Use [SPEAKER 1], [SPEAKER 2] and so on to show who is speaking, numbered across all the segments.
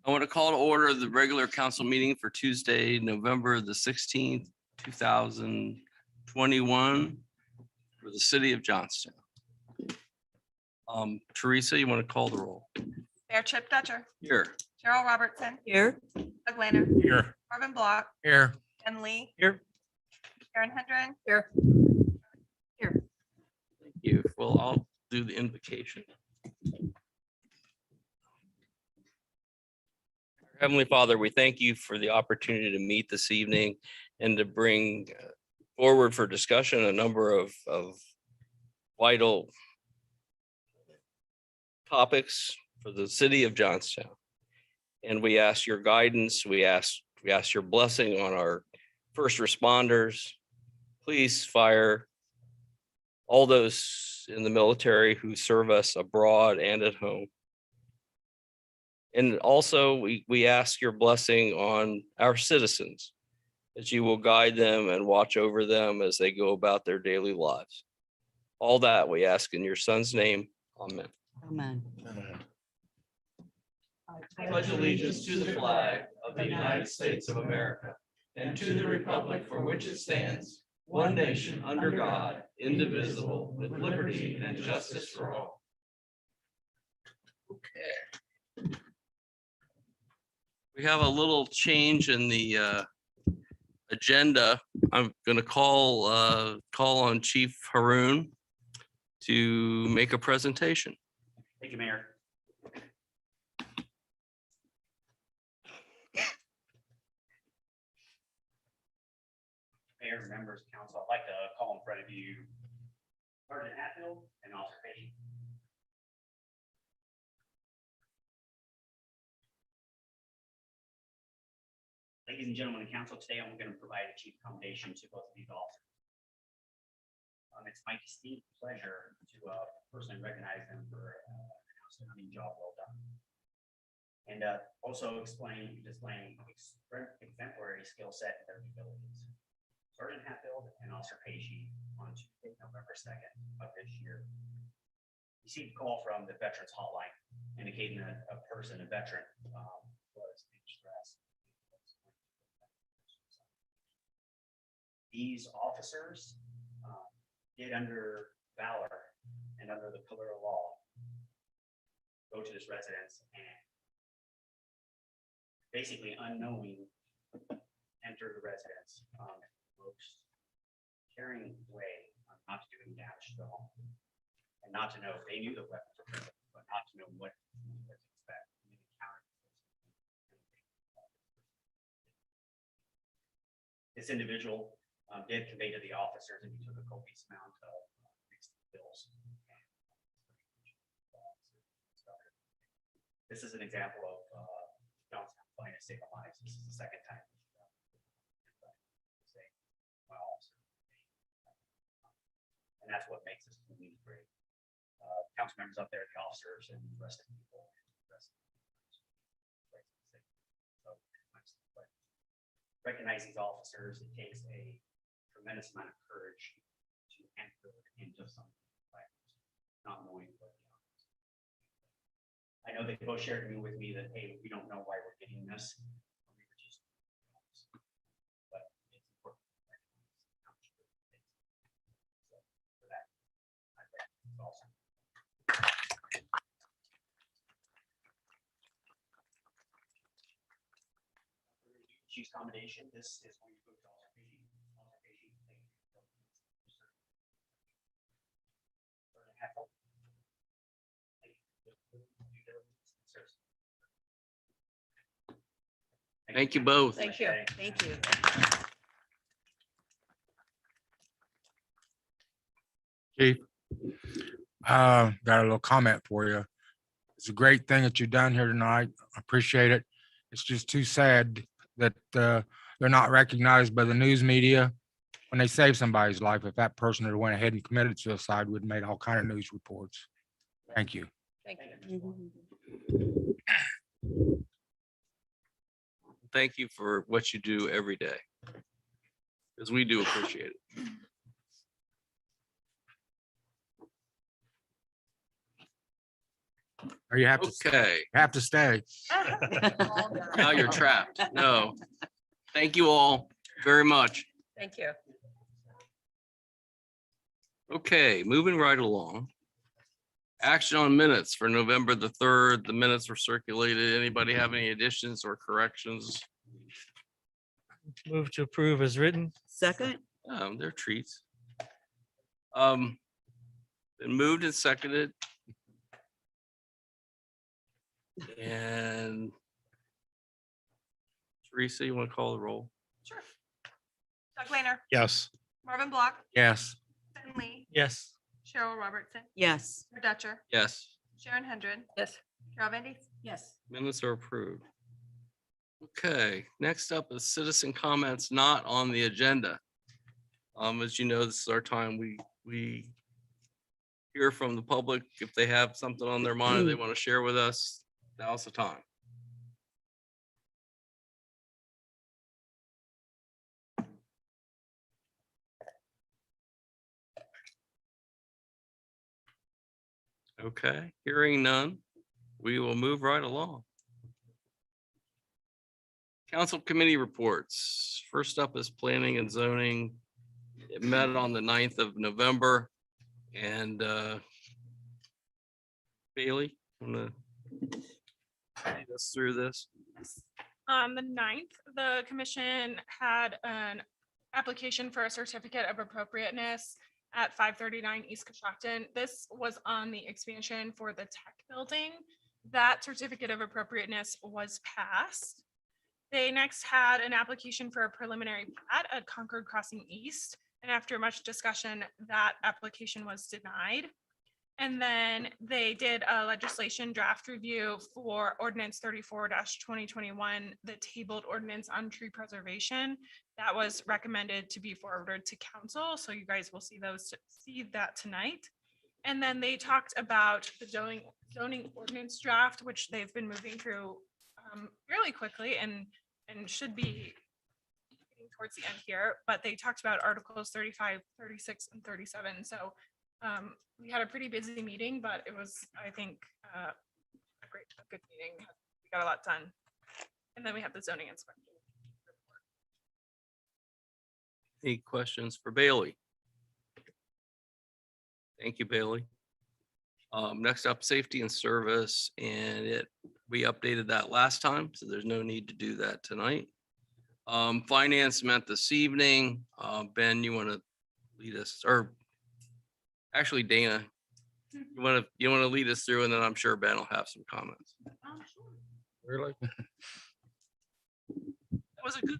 [SPEAKER 1] I want to call to order the regular council meeting for Tuesday, November the 16th, 2021 for the city of Johnstown. Teresa, you want to call the roll?
[SPEAKER 2] Mayor Chip Dutcher,
[SPEAKER 1] Here.
[SPEAKER 2] Cheryl Robertson,
[SPEAKER 3] Here.
[SPEAKER 2] Doug Lanner,
[SPEAKER 4] Here.
[SPEAKER 2] Marvin Block,
[SPEAKER 4] Here.
[SPEAKER 2] Ken Lee,
[SPEAKER 4] Here.
[SPEAKER 2] Karen Hendren,
[SPEAKER 3] Here.
[SPEAKER 1] Thank you. Well, I'll do the invocation. Heavenly Father, we thank you for the opportunity to meet this evening and to bring forward for discussion a number of vital topics for the city of Johnstown. And we ask your guidance. We ask your blessing on our first responders, police, fire, all those in the military who serve us abroad and at home. And also we ask your blessing on our citizens, that you will guide them and watch over them as they go about their daily lives. All that we ask in your son's name. Amen.
[SPEAKER 3] Amen.
[SPEAKER 1] I pledge allegiance to the flag of the United States of America and to the republic for which it stands, one nation under God, indivisible, with liberty and justice for all. Okay. We have a little change in the agenda. I'm going to call on Chief Haroon to make a presentation.
[SPEAKER 5] Thank you, Mayor. Mayor, members, of council, I'd like to call in front of you Sergeant Hatfield and Officer Page. Ladies and gentlemen of council, today I'm going to provide a chief commendation to both of these officers. It's my distinct pleasure to personally recognize them for an outstanding job well done. And also displaying exemplary skill set and their abilities. Sergeant Hatfield and Officer Pagey on Tuesday, November 2nd of this year received a call from the Veterans Hotline indicating that a veteran, was in distress. These officers did, under valor and under the pillar of law, go to this residence and basically unknowing enter the residence in the most caring way, not to do any damage to the home, and not to know if they knew the weapons were present, but not to know what to expect. This individual did convey to the officers, and he took a copious amount of mixed bills. This is an example of Johnstown finest state of lives. This is the second time. And that's what makes this community great. Council members up there, the officers, and the rest of the people. Recognize these officers, it takes a tremendous amount of courage to enter into something like this, not knowing what the outcome is. I know they both shared with me that, hey, we don't know why we're getting this. We were just, but it's important to recognize how much good it is. So for that, I think it's awesome. Chief's commendation. This is when you go to Officer Pagey.
[SPEAKER 1] Thank you both.
[SPEAKER 3] Thank you. Thank you.
[SPEAKER 4] Chief, got a little comment for you. It's a great thing that you've done here tonight. I appreciate it. It's just too sad that they're not recognized by the news media when they save somebody's life. If that person had went ahead and committed suicide, we'd made all kind of news reports. Thank you.
[SPEAKER 3] Thank you.
[SPEAKER 1] Thank you for what you do every day, because we do appreciate it.
[SPEAKER 4] Or you have
[SPEAKER 1] Okay,
[SPEAKER 4] to stay.
[SPEAKER 1] now you're trapped. No. Thank you all very much.
[SPEAKER 2] Thank you.
[SPEAKER 1] Okay, moving right along. Action on minutes for November the 3rd. The minutes were circulated. Anybody have any additions or corrections?
[SPEAKER 6] Move to approve as written.
[SPEAKER 3] Second?
[SPEAKER 1] They're treats. Been moved and seconded. And Teresa, you want to call the roll?
[SPEAKER 2] Sure. Doug Lehner,
[SPEAKER 6] Yes.
[SPEAKER 2] Marvin Block,
[SPEAKER 4] Yes.
[SPEAKER 2] Ben Lee,
[SPEAKER 6] Yes.
[SPEAKER 2] Cheryl Robertson,
[SPEAKER 3] Yes.
[SPEAKER 2] Mayor Dutcher,
[SPEAKER 1] Yes,
[SPEAKER 2] Sharon Hendren,
[SPEAKER 3] Yes.
[SPEAKER 2] Carol Van Dies.
[SPEAKER 3] Yes.
[SPEAKER 1] minutes are approved. Okay, next up is citizen comments not on the agenda. As you know, this is our time. We hear from the public. If they have something on their mind they want to share with us, now's the time. Okay, hearing none, we will move right along. Council committee reports. First up is planning and zoning. It met on the 9th of November and Bailey, want to lead us through this?
[SPEAKER 7] On the 9th, the commission had an application for a certificate of appropriateness at 539 East Coshocton. This was on the expansion for the tech building. That certificate of appropriateness was passed. They next had an application for a preliminary plat at Concord Crossing East. And after much discussion, that application was denied. And then they did a legislation draft review for ordinance 34-2021, the tabled ordinance on tree preservation. That was recommended to be forwarded to council. So you guys will see that tonight. And then they talked about the zoning ordinance draft, which they've been moving through fairly quickly and should be getting towards the end here. But they talked about articles 35, 36, and 37. So we had a pretty busy meeting, but it was, I think, a good meeting. We got a lot done. And then we have the zoning inspection.
[SPEAKER 1] Any questions for Bailey? Thank you, Bailey. Next up, safety and service, and we updated that last time, so there's no need to do that tonight. Finance met this evening. Ben, you want to lead us, or actually Dana, you want to lead us through, and then I'm sure Ben will have some comments.
[SPEAKER 4] Really?
[SPEAKER 7] That was a good.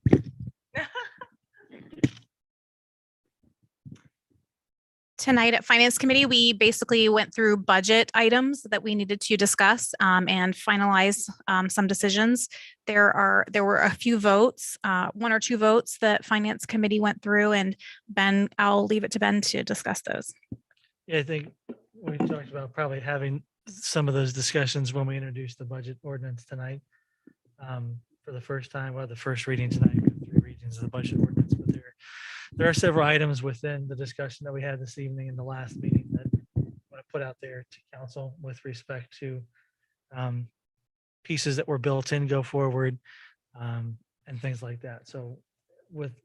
[SPEAKER 8] Tonight at Finance Committee, we basically went through budget items that we needed to discuss and finalize some decisions. There were a few votes, 1 or 2 votes that Finance Committee went through, and Ben, I'll leave it to Ben to discuss those.
[SPEAKER 6] Yeah, I think we talked about probably having some of those discussions when we introduce the budget ordinance tonight. For the first time, the first reading tonight, 3 readings of the budget ordinance, but there are several items within the discussion that we had this evening in the last meeting that I want to put out there to council with respect to pieces that were built in, go forward, and things like that. So with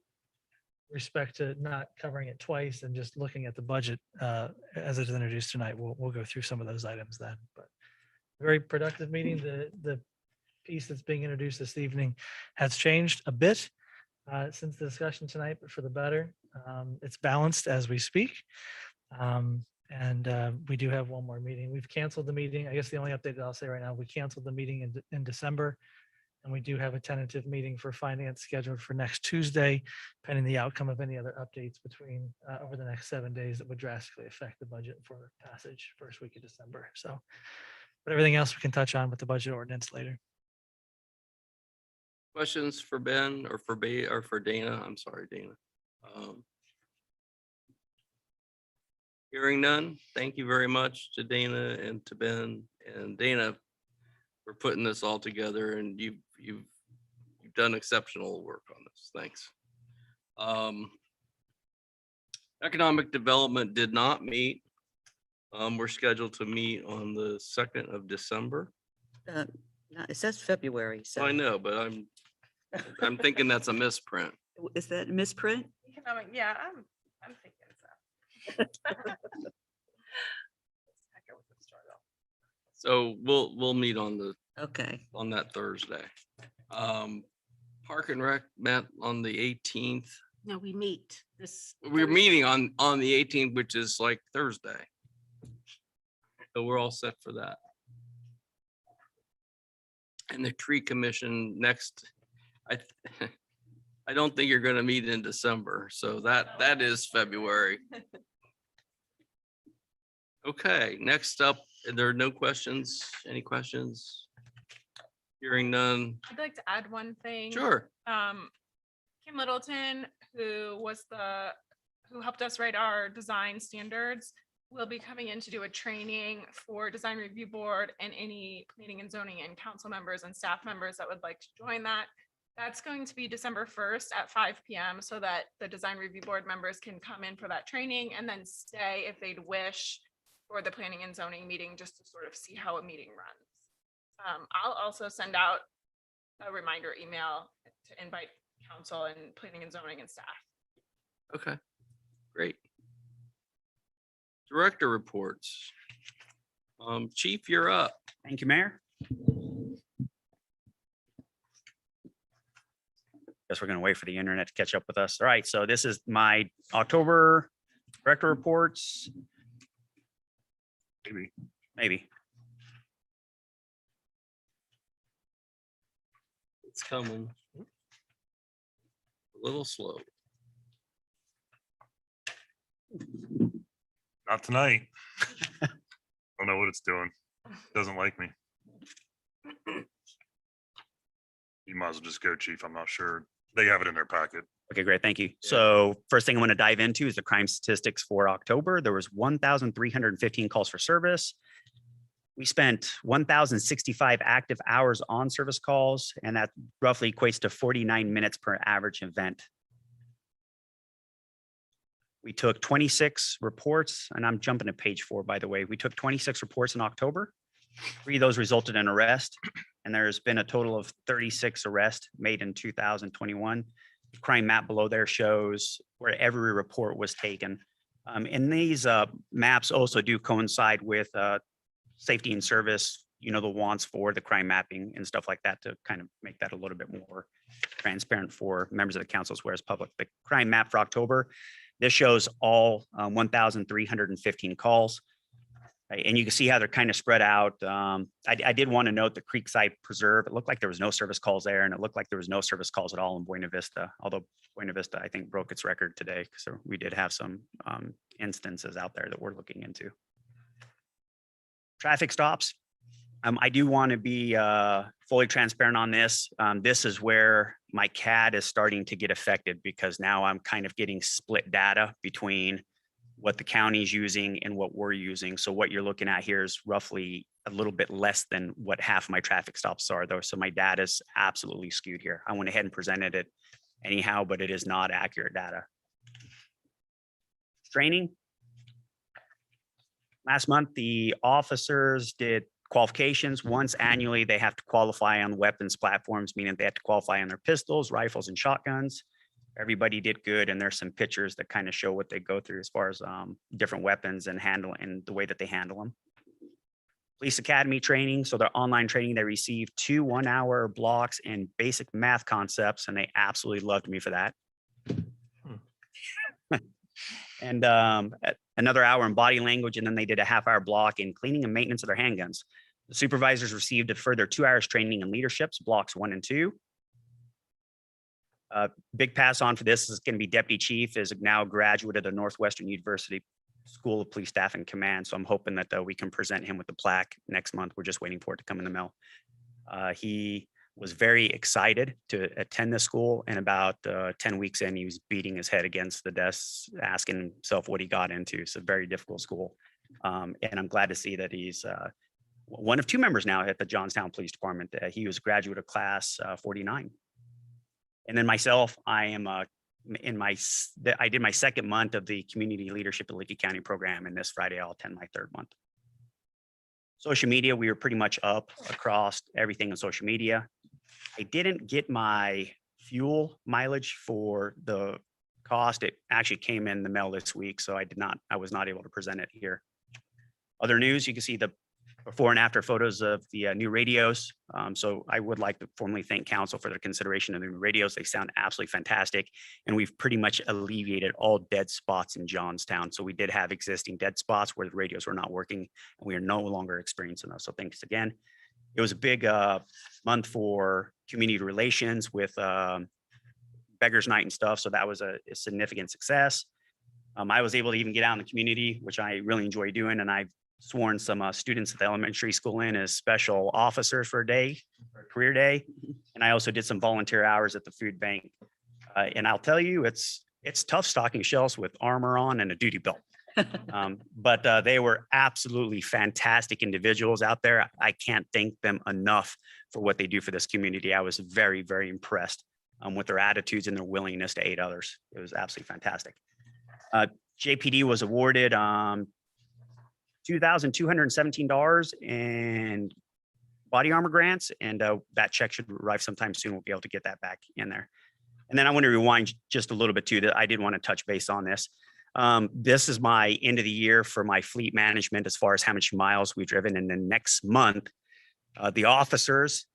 [SPEAKER 6] respect to not covering it twice and just looking at the budget as it's introduced tonight, we'll go through some of those items then. But very productive meeting. The piece that's being introduced this evening has changed a bit since the discussion tonight, but for the better. It's balanced as we speak. And we do have one more meeting. We've canceled the meeting. I guess the only update that I'll say right now, we canceled the meeting in December. And we do have a tentative meeting for finance scheduled for next Tuesday, pending the outcome of any other updates between over the next 7 days that would drastically affect the budget for passage first week of December. So, but everything else we can touch on with the budget ordinance later.
[SPEAKER 1] Questions for Ben or for Dana? I'm sorry, Dana. Hearing none, thank you very much to Dana and to Ben and Dana for putting this all together, and you've done exceptional work on this. Thanks. Economic development did not meet. We're scheduled to meet on the 2nd of December.
[SPEAKER 3] No, it says February, so.
[SPEAKER 1] I know, but I'm thinking that's a misprint.
[SPEAKER 3] Is that a misprint?
[SPEAKER 2] Economic, yeah, I'm thinking so. Heck with the struggle.
[SPEAKER 1] So we'll meet on
[SPEAKER 3] Okay,
[SPEAKER 1] that Thursday. Park and Rec met on the 18th.
[SPEAKER 3] no, we meet this.
[SPEAKER 1] We're
[SPEAKER 3] Thursday.
[SPEAKER 1] meeting on the 18th, which is like Thursday. So we're all set for that. And the tree commission next, I I don't think you're gonna meet in December, so that is February. Okay, next up, there are no questions. Any questions? Hearing none.
[SPEAKER 7] I'd like to add one thing.
[SPEAKER 1] Sure.
[SPEAKER 7] Kim Littleton, who helped us write our design standards, will be coming in to do a training for design review board and any planning and zoning and council members and staff members that would like to join that. That's going to be December 1st at 5 PM so that the design review board members can come in for that training and then stay if they'd wish for the planning and zoning meeting, just to sort of see how a meeting runs. I'll also send out a reminder email to invite council and planning and zoning and staff.
[SPEAKER 1] Okay, great. Director reports. Chief, you're up.
[SPEAKER 5] Thank you, Mayor. Guess we're gonna wait for the internet to catch up with us. All right, so this is my October director reports. Maybe.
[SPEAKER 1] It's coming. A little slow.
[SPEAKER 9] Not tonight. Don't know what it's doing. Doesn't like me. You might as well just go, chief. I'm not sure. They have it in their packet.
[SPEAKER 5] Okay, great. Thank you. So first thing I want to dive into is the crime statistics for October. There was 1,315 calls for service. We spent 1,065 active hours on service calls, and that roughly equates to 49 minutes per average event. We took 26 reports, and I'm jumping to page 4, by the way. We took 26 reports in October. 3 of those resulted in arrest, and there's been a total of 36 arrests made in 2021. The crime map below there shows where every report was taken. And these maps also do coincide with safety and service, the wants for the crime mapping and stuff like that to kind of make that a little bit more transparent for members of the council as well as public. The crime map for October, this shows all 1,315 calls. And you can see how they're kind of spread out. I did want to note the Creekside Preserve. It looked like there was no service calls there, and it looked like there was no service calls at all in Buena Vista, although Buena Vista, I think, broke its record today. So we did have some instances out there that we're looking into. Traffic stops. I do want to be fully transparent on this. This is where my CAD is starting to get affected because now I'm kind of getting split data between what the county's using and what we're using. So what you're looking at here is roughly a little bit less than what half my traffic stops are though. So my data is absolutely skewed here. I went ahead and presented it anyhow, but it is not accurate data. Training. Last month, the officers did qualifications. Once annually, they have to qualify on weapons platforms, meaning they have to qualify on their pistols, rifles, and shotguns. Everybody did good, and there's some pictures that kind of show what they go through as far as different weapons and the way that they handle them. Police Academy training, so their online training, they received 2 one-hour blocks in basic math concepts, and they absolutely loved me for that. And another hour in body language, and then they did a half-hour block in cleaning and maintenance of their handguns. The supervisors received a further 2 hours training in leaderships, blocks 1 and 2. Big pass on for this is going to be Deputy Chief, is now a graduate of the Northwestern University School of Police Staff and Command. So I'm hoping that we can present him with the plaque next month. We're just waiting for it to come in the mail. He was very excited to attend the school, and about 10 weeks in, he was beating his head against the desk, asking himself what he got into. It's a very difficult school. And I'm glad to see that he's one of 2 members now at the Johnstown Police Department. He was a graduate of class 49. And then myself, I am I did my second month of the Community Leadership in Licking County program, and this Friday I'll attend my third month. Social media, we were pretty much up across everything on social media. I didn't get my fuel mileage for the cost. It actually came in the mail this week, so I was not able to present it here. Other news, you can see the before and after photos of the new radios. So I would like to formally thank council for their consideration of the new radios. They sound absolutely fantastic. And we've pretty much alleviated all dead spots in Johnstown. So we did have existing dead spots where the radios were not working, and we are no longer experiencing those. So thanks again. It was a big month for community relations with Beggars Night and stuff. So that was a significant success. I was able to even get out in the community, which I really enjoy doing. And I've sworn some students at the elementary school in as special officers for a day, for a career day. And I also did some volunteer hours at the food bank. And I'll tell you, it's tough stocking shelves with armor on and a duty belt. But they were absolutely fantastic individuals out there. I can't thank them enough for what they do for this community. I was very, very impressed with their attitudes and their willingness to aid others. It was absolutely fantastic. JPD was awarded $2,217 in body armor grants, and that check should arrive sometime soon. We'll be able to get that back in there. And then I want to rewind just a little bit too, that I did want to touch base on this. This is my end of the year for my fleet management as far as how much miles we've driven. And then next month, the officers,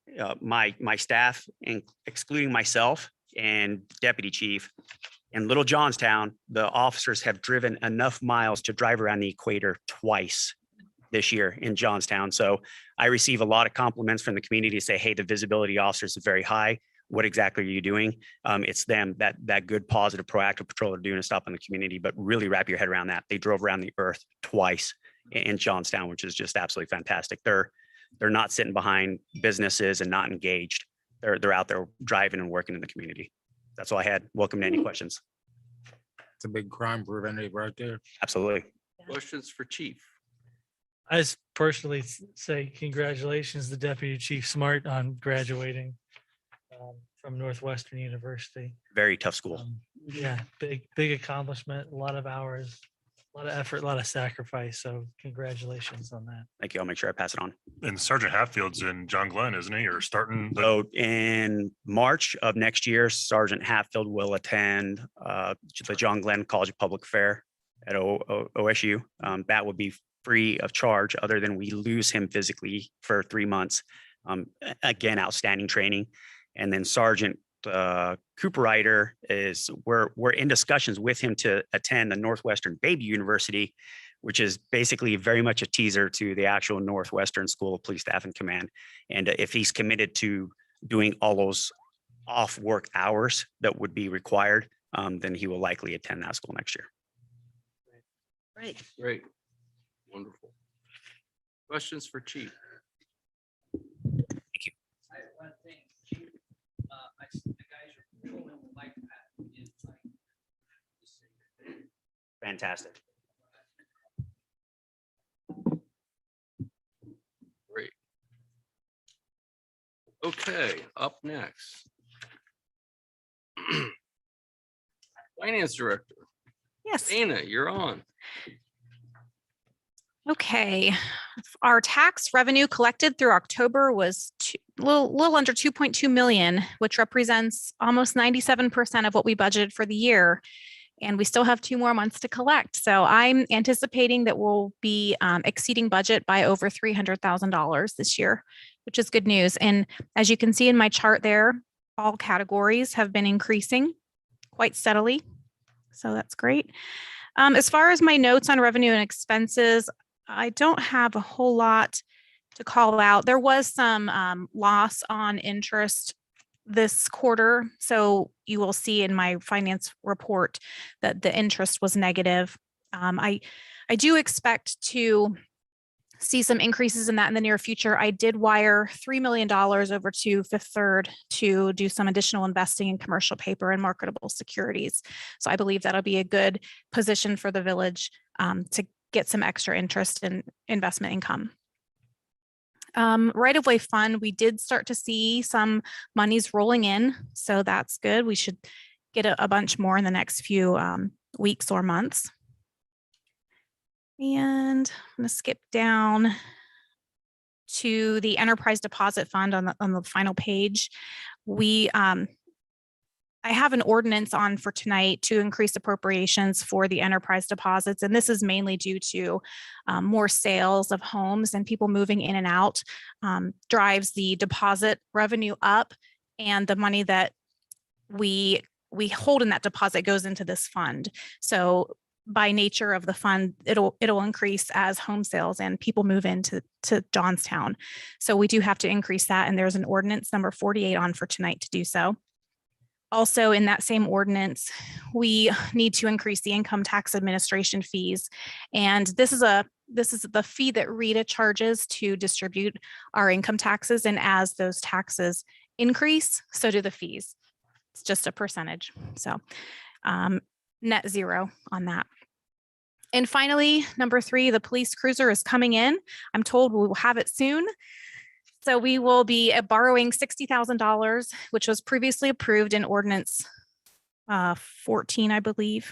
[SPEAKER 5] my staff, and excluding myself and deputy chief, in Little Johnstown, the officers have driven enough miles to drive around the equator twice this year in Johnstown. So I receive a lot of compliments from the community to say, hey, the visibility officers is very high. What exactly are you doing? It's them, that good, positive, proactive patrol they're doing to stop in the community, but really wrap your head around that. They drove around the earth twice in Johnstown, which is just absolutely fantastic. They're not sitting behind businesses and not engaged. They're out there driving and working in the community. That's all I had. Welcome to any questions.
[SPEAKER 4] It's a big crime preventive right there.
[SPEAKER 5] Absolutely.
[SPEAKER 1] Questions for chief?
[SPEAKER 6] I just personally say congratulations to Deputy Chief Smart on graduating from Northwestern University.
[SPEAKER 5] Very tough school.
[SPEAKER 6] Yeah, big accomplishment, a lot of hours, a lot of effort, a lot of sacrifice. So congratulations on that.
[SPEAKER 5] Thank you. I'll make sure I pass it on.
[SPEAKER 9] And Sergeant Hatfield's in John Glenn, isn't he? Or starting the
[SPEAKER 5] So in March of next year, Sergeant Hatfield will attend the John Glenn College of Public Affairs at OSU. That would be free of charge, other than we lose him physically for 3 months. Again, outstanding training. And then Sergeant Cooperrider we're in discussions with him to attend the Northwestern Baby University, which is basically very much a teaser to the actual Northwestern School of Police Staff and Command. And if he's committed to doing all those off work hours that would be required, then he will likely attend that school next year.
[SPEAKER 3] Right.
[SPEAKER 1] Great. Wonderful. Questions for chief?
[SPEAKER 10] I have one thing, Chief. The guys are patrolling the bike path is like.
[SPEAKER 5] Fantastic.
[SPEAKER 1] Great. Okay, up next. Finance Director,
[SPEAKER 8] Yes.
[SPEAKER 1] Dana, you're on.
[SPEAKER 8] Okay, our tax revenue collected through October was little under 2.2 million, which represents almost 97% of what we budgeted for the year. And we still have 2 more months to collect. So I'm anticipating that we'll be exceeding budget by over $300,000 this year, which is good news. And as you can see in my chart there, all categories have been increasing quite steadily. So that's great. As far as my notes on revenue and expenses, I don't have a whole lot to call out. There was some loss on interest this quarter. So you will see in my finance report that the interest was negative. I do expect to see some increases in that in the near future. I did wire $3 million over to Fifth Third to do some additional investing in commercial paper and marketable securities. So I believe that'll be a good position for the village to get some extra interest in investment income. Right-of-way fund, we did start to see some monies rolling in, so that's good. We should get a bunch more in the next few weeks or months. And I'm going to skip down to the enterprise deposit fund on the final page. I have an ordinance on for tonight to increase appropriations for the enterprise deposits. And this is mainly due to more sales of homes and people moving in and out, drives the deposit revenue up, and the money that we hold in that deposit goes into this fund. So by nature of the fund, it'll increase as home sales and people move into Johnstown. So we do have to increase that. And there's an ordinance number 48 on for tonight to do so. Also, in that same ordinance, we need to increase the income tax administration fees. And this is the fee that Rita charges to distribute our income taxes. And as those taxes increase, so do the fees. It's just a percentage. So net zero on that. And finally, number 3, the police cruiser is coming in. I'm told we will have it soon. So we will be borrowing $60,000, which was previously approved in ordinance 14, I believe.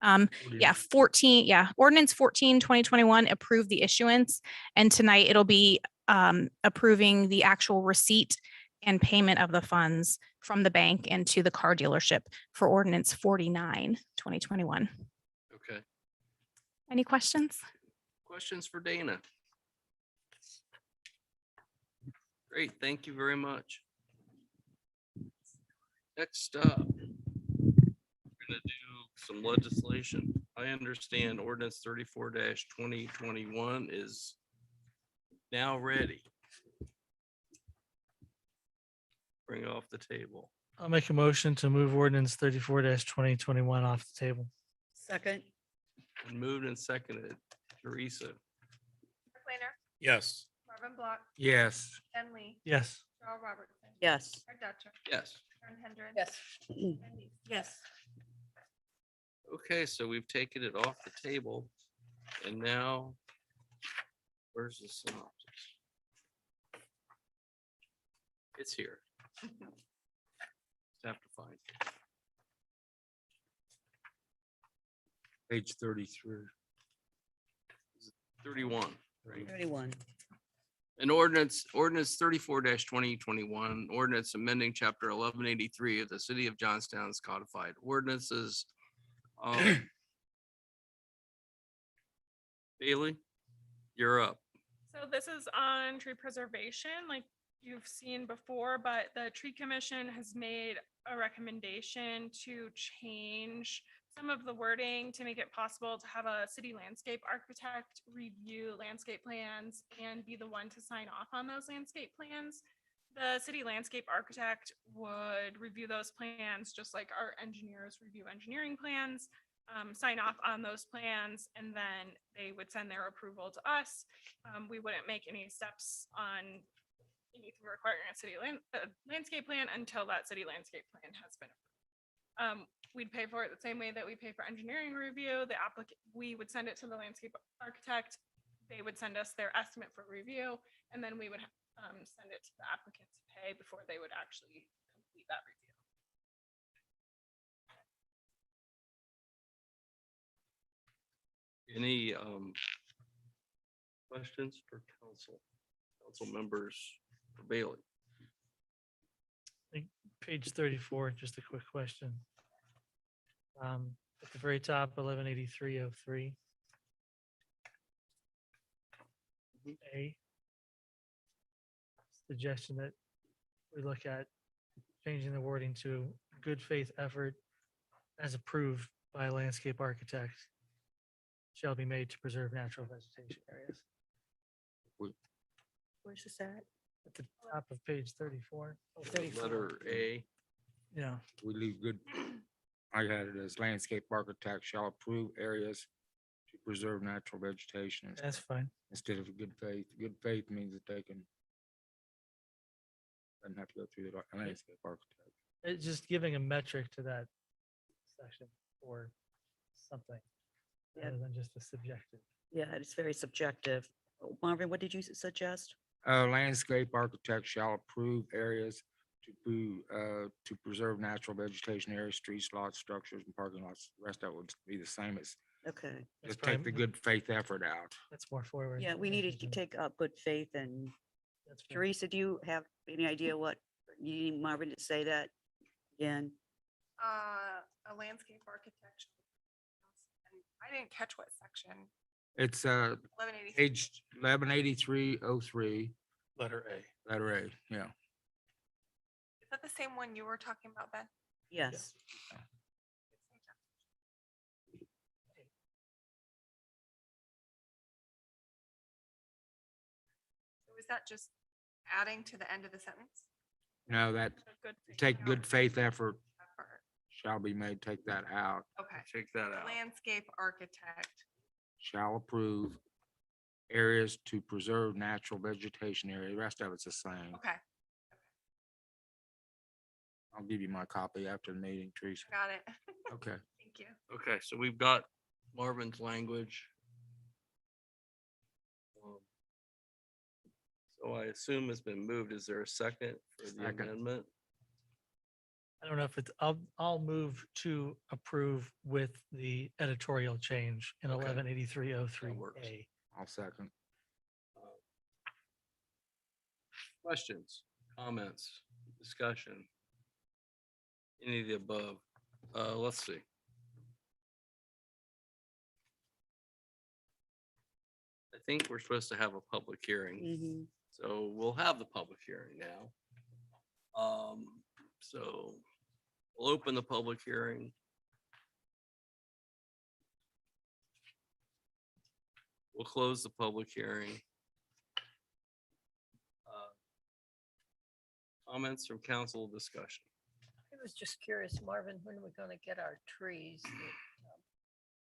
[SPEAKER 8] Yeah, 14. Yeah, ordinance 14, 2021 approved the issuance. And tonight it'll be approving the actual receipt and payment of the funds from the bank and to the car dealership for ordinance 49, 2021.
[SPEAKER 1] Okay.
[SPEAKER 8] Any questions?
[SPEAKER 1] Questions for Dana? Great, thank you very much. Next up, we're gonna do some legislation. I understand ordinance 34-2021 is now ready. Bring it off the table.
[SPEAKER 6] I'll make a motion to move ordinance 34-2021 off the table.
[SPEAKER 3] Second.
[SPEAKER 1] And moved and seconded. Teresa?
[SPEAKER 2] Planner,
[SPEAKER 9] Yes.
[SPEAKER 2] Marvin Block,
[SPEAKER 4] Yes.
[SPEAKER 2] Ken Lee,
[SPEAKER 6] Yes.
[SPEAKER 2] Darrell Robertson,
[SPEAKER 3] Yes.
[SPEAKER 2] Art Dutcher,
[SPEAKER 1] Yes.
[SPEAKER 2] Karen Hendren.
[SPEAKER 3] Yes.
[SPEAKER 2] and Denise.
[SPEAKER 3] Yes.
[SPEAKER 1] Okay, so we've taken it off the table. And now, where's the synopsis? It's here. Just have to find it.
[SPEAKER 4] Page 33.
[SPEAKER 1] 31, right?
[SPEAKER 3] 31.
[SPEAKER 1] An ordinance 34-2021, ordinance amending chapter 1183 of the city of Johnstown's codified ordinances. Bailey, you're up.
[SPEAKER 7] So this is on tree preservation, like you've seen before, but the tree commission has made a recommendation to change some of the wording to make it possible to have a city landscape architect review landscape plans and be the one to sign off on those landscape plans. The city landscape architect would review those plans just like our engineers review engineering plans, sign off on those plans, and then they would send their approval to us. We wouldn't make any steps on anything requiring a city landscape plan until that city landscape plan has been approved. We'd pay for it the same way that we pay for engineering review. The applicant, we would send it to the landscape architect. They would send us their estimate for review, and then we would send it to the applicant to pay before they would actually complete that review.
[SPEAKER 1] Any questions for council members for Bailey?
[SPEAKER 6] Page 34, just a quick question. At the very top, 118303. A suggestion that we look at changing the wording to good faith effort as approved by a landscape architect shall be made to preserve natural vegetation areas.
[SPEAKER 3] Where's this at?
[SPEAKER 6] At the top of page 34.
[SPEAKER 1] Letter A.
[SPEAKER 6] Yeah,
[SPEAKER 4] We leave good. I had it as landscape architect shall approve areas to preserve natural vegetation
[SPEAKER 6] that's fine.
[SPEAKER 4] instead of good faith. Good faith means that they can. Doesn't have to go through the landscape architect.
[SPEAKER 6] It's just giving a metric to that section or something
[SPEAKER 3] Yeah.
[SPEAKER 6] rather than just a subjective.
[SPEAKER 3] Yeah, it's very subjective. Marvin, what did you suggest?
[SPEAKER 4] Landscape architect shall approve areas to preserve natural vegetation areas, streets, lots, structures, and parking lots. The rest of it would be the same as,
[SPEAKER 3] Okay.
[SPEAKER 4] just take the good faith effort out.
[SPEAKER 6] That's more forward.
[SPEAKER 3] Yeah, we needed to take up good faith and
[SPEAKER 6] That's fair.
[SPEAKER 3] Teresa, do you have any idea what, you need Marvin to say that again?
[SPEAKER 2] A landscape architecture. And I didn't catch what section,
[SPEAKER 4] It's
[SPEAKER 2] 1180.
[SPEAKER 4] page 118303,
[SPEAKER 6] Letter A.
[SPEAKER 4] letter A, yeah.
[SPEAKER 2] Is that the same one you were talking about, Ben?
[SPEAKER 3] Yes.
[SPEAKER 2] So is that just adding to the end of the sentence?
[SPEAKER 4] No, that,
[SPEAKER 7] Good thing.
[SPEAKER 4] take good faith effort
[SPEAKER 2] Effort.
[SPEAKER 4] shall be made, take that out,
[SPEAKER 2] Okay.
[SPEAKER 1] Check that out.
[SPEAKER 2] Landscape architect.
[SPEAKER 4] shall approve areas to preserve natural vegetation area. The rest of it's the same.
[SPEAKER 2] Okay,
[SPEAKER 4] I'll give you my copy after the meeting, Teresa.
[SPEAKER 2] got it.
[SPEAKER 4] Okay.
[SPEAKER 2] Thank you.
[SPEAKER 1] Okay, so we've got Marvin's language. So I assume it's been moved. Is there a second for the
[SPEAKER 4] Second.
[SPEAKER 1] amendment?
[SPEAKER 6] I don't know if it's, I'll move to approve with the editorial change in
[SPEAKER 1] Okay.
[SPEAKER 6] 118303
[SPEAKER 1] That works.
[SPEAKER 6] A.
[SPEAKER 4] I'll second.
[SPEAKER 1] Questions, comments, discussion? Any of the above? Let's see. I think we're supposed to have a public hearing,
[SPEAKER 3] Mhm.
[SPEAKER 1] so we'll have the public hearing now. So we'll open the public hearing. We'll close the public hearing. Comments from council, discussion.
[SPEAKER 11] I was just curious, Marvin, when are we gonna get our trees?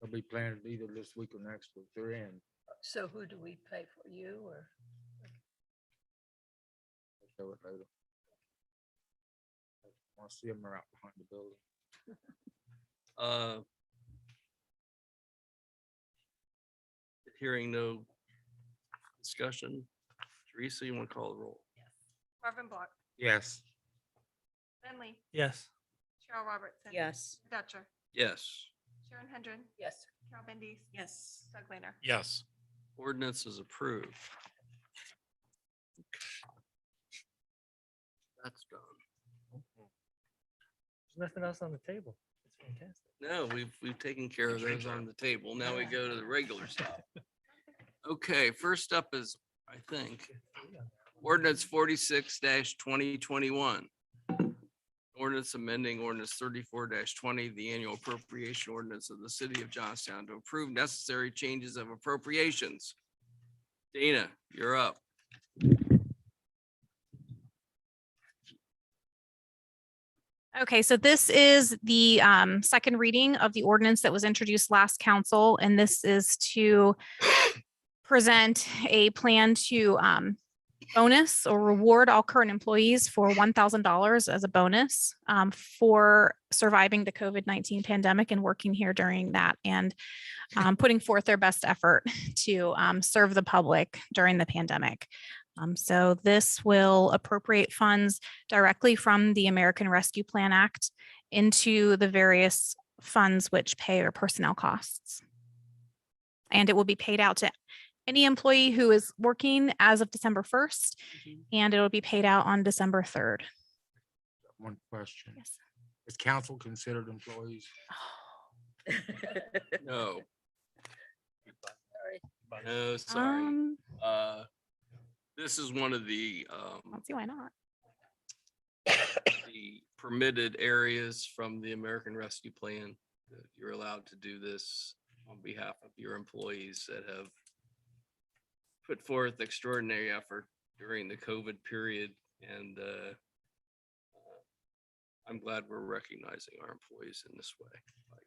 [SPEAKER 4] They'll be planted either this week or next week. They're in.
[SPEAKER 11] So who do we pay for, you or?
[SPEAKER 4] I'll show it later. I want to see them are out behind the building.
[SPEAKER 1] Hearing no discussion. Teresa, you want to call the roll?
[SPEAKER 2] Marvin Block,
[SPEAKER 4] Yes.
[SPEAKER 2] Ben Lee,
[SPEAKER 6] Yes.
[SPEAKER 2] Cheryl Robertson.
[SPEAKER 3] Yes.
[SPEAKER 2] Dutcher,
[SPEAKER 1] Yes.
[SPEAKER 2] Sharon Hendren,
[SPEAKER 11] Yes.
[SPEAKER 2] Carol Bendies,
[SPEAKER 3] Yes.
[SPEAKER 2] Doug Lehner.
[SPEAKER 9] Yes.
[SPEAKER 1] Ordinance is approved. That's done.
[SPEAKER 6] There's nothing else on the table. It's fantastic.
[SPEAKER 1] No, we've taken care of those on the table. Now we go to the regular stuff. Okay, first up is, I think, ordinance 46-2021. Ordinance amending ordinance 34-20, the annual appropriation ordinance of the city of Johnstown to approve necessary changes of appropriations. Dana, you're up.
[SPEAKER 8] Okay, so this is the second reading of the ordinance that was introduced last council, and this is to present a plan to bonus or reward all current employees for $1,000 as a bonus for surviving the COVID-19 pandemic and working here during that, and putting forth their best effort to serve the public during the pandemic. So this will appropriate funds directly from the American Rescue Plan Act into the various funds which pay our personnel costs. And it will be paid out to any employee who is working as of December 1st, and it will be paid out on December 3rd.
[SPEAKER 4] One question.
[SPEAKER 8] Yes.
[SPEAKER 4] Is council considered employees?
[SPEAKER 1] No.
[SPEAKER 11] Sorry.
[SPEAKER 1] No, sorry.
[SPEAKER 8] Um,
[SPEAKER 1] This is one of the
[SPEAKER 8] let's see, why not?
[SPEAKER 1] the permitted areas from the American Rescue Plan. That you're allowed to do this on behalf of your employees that have put forth extraordinary effort during the COVID period. And I'm glad we're recognizing our employees in this way. by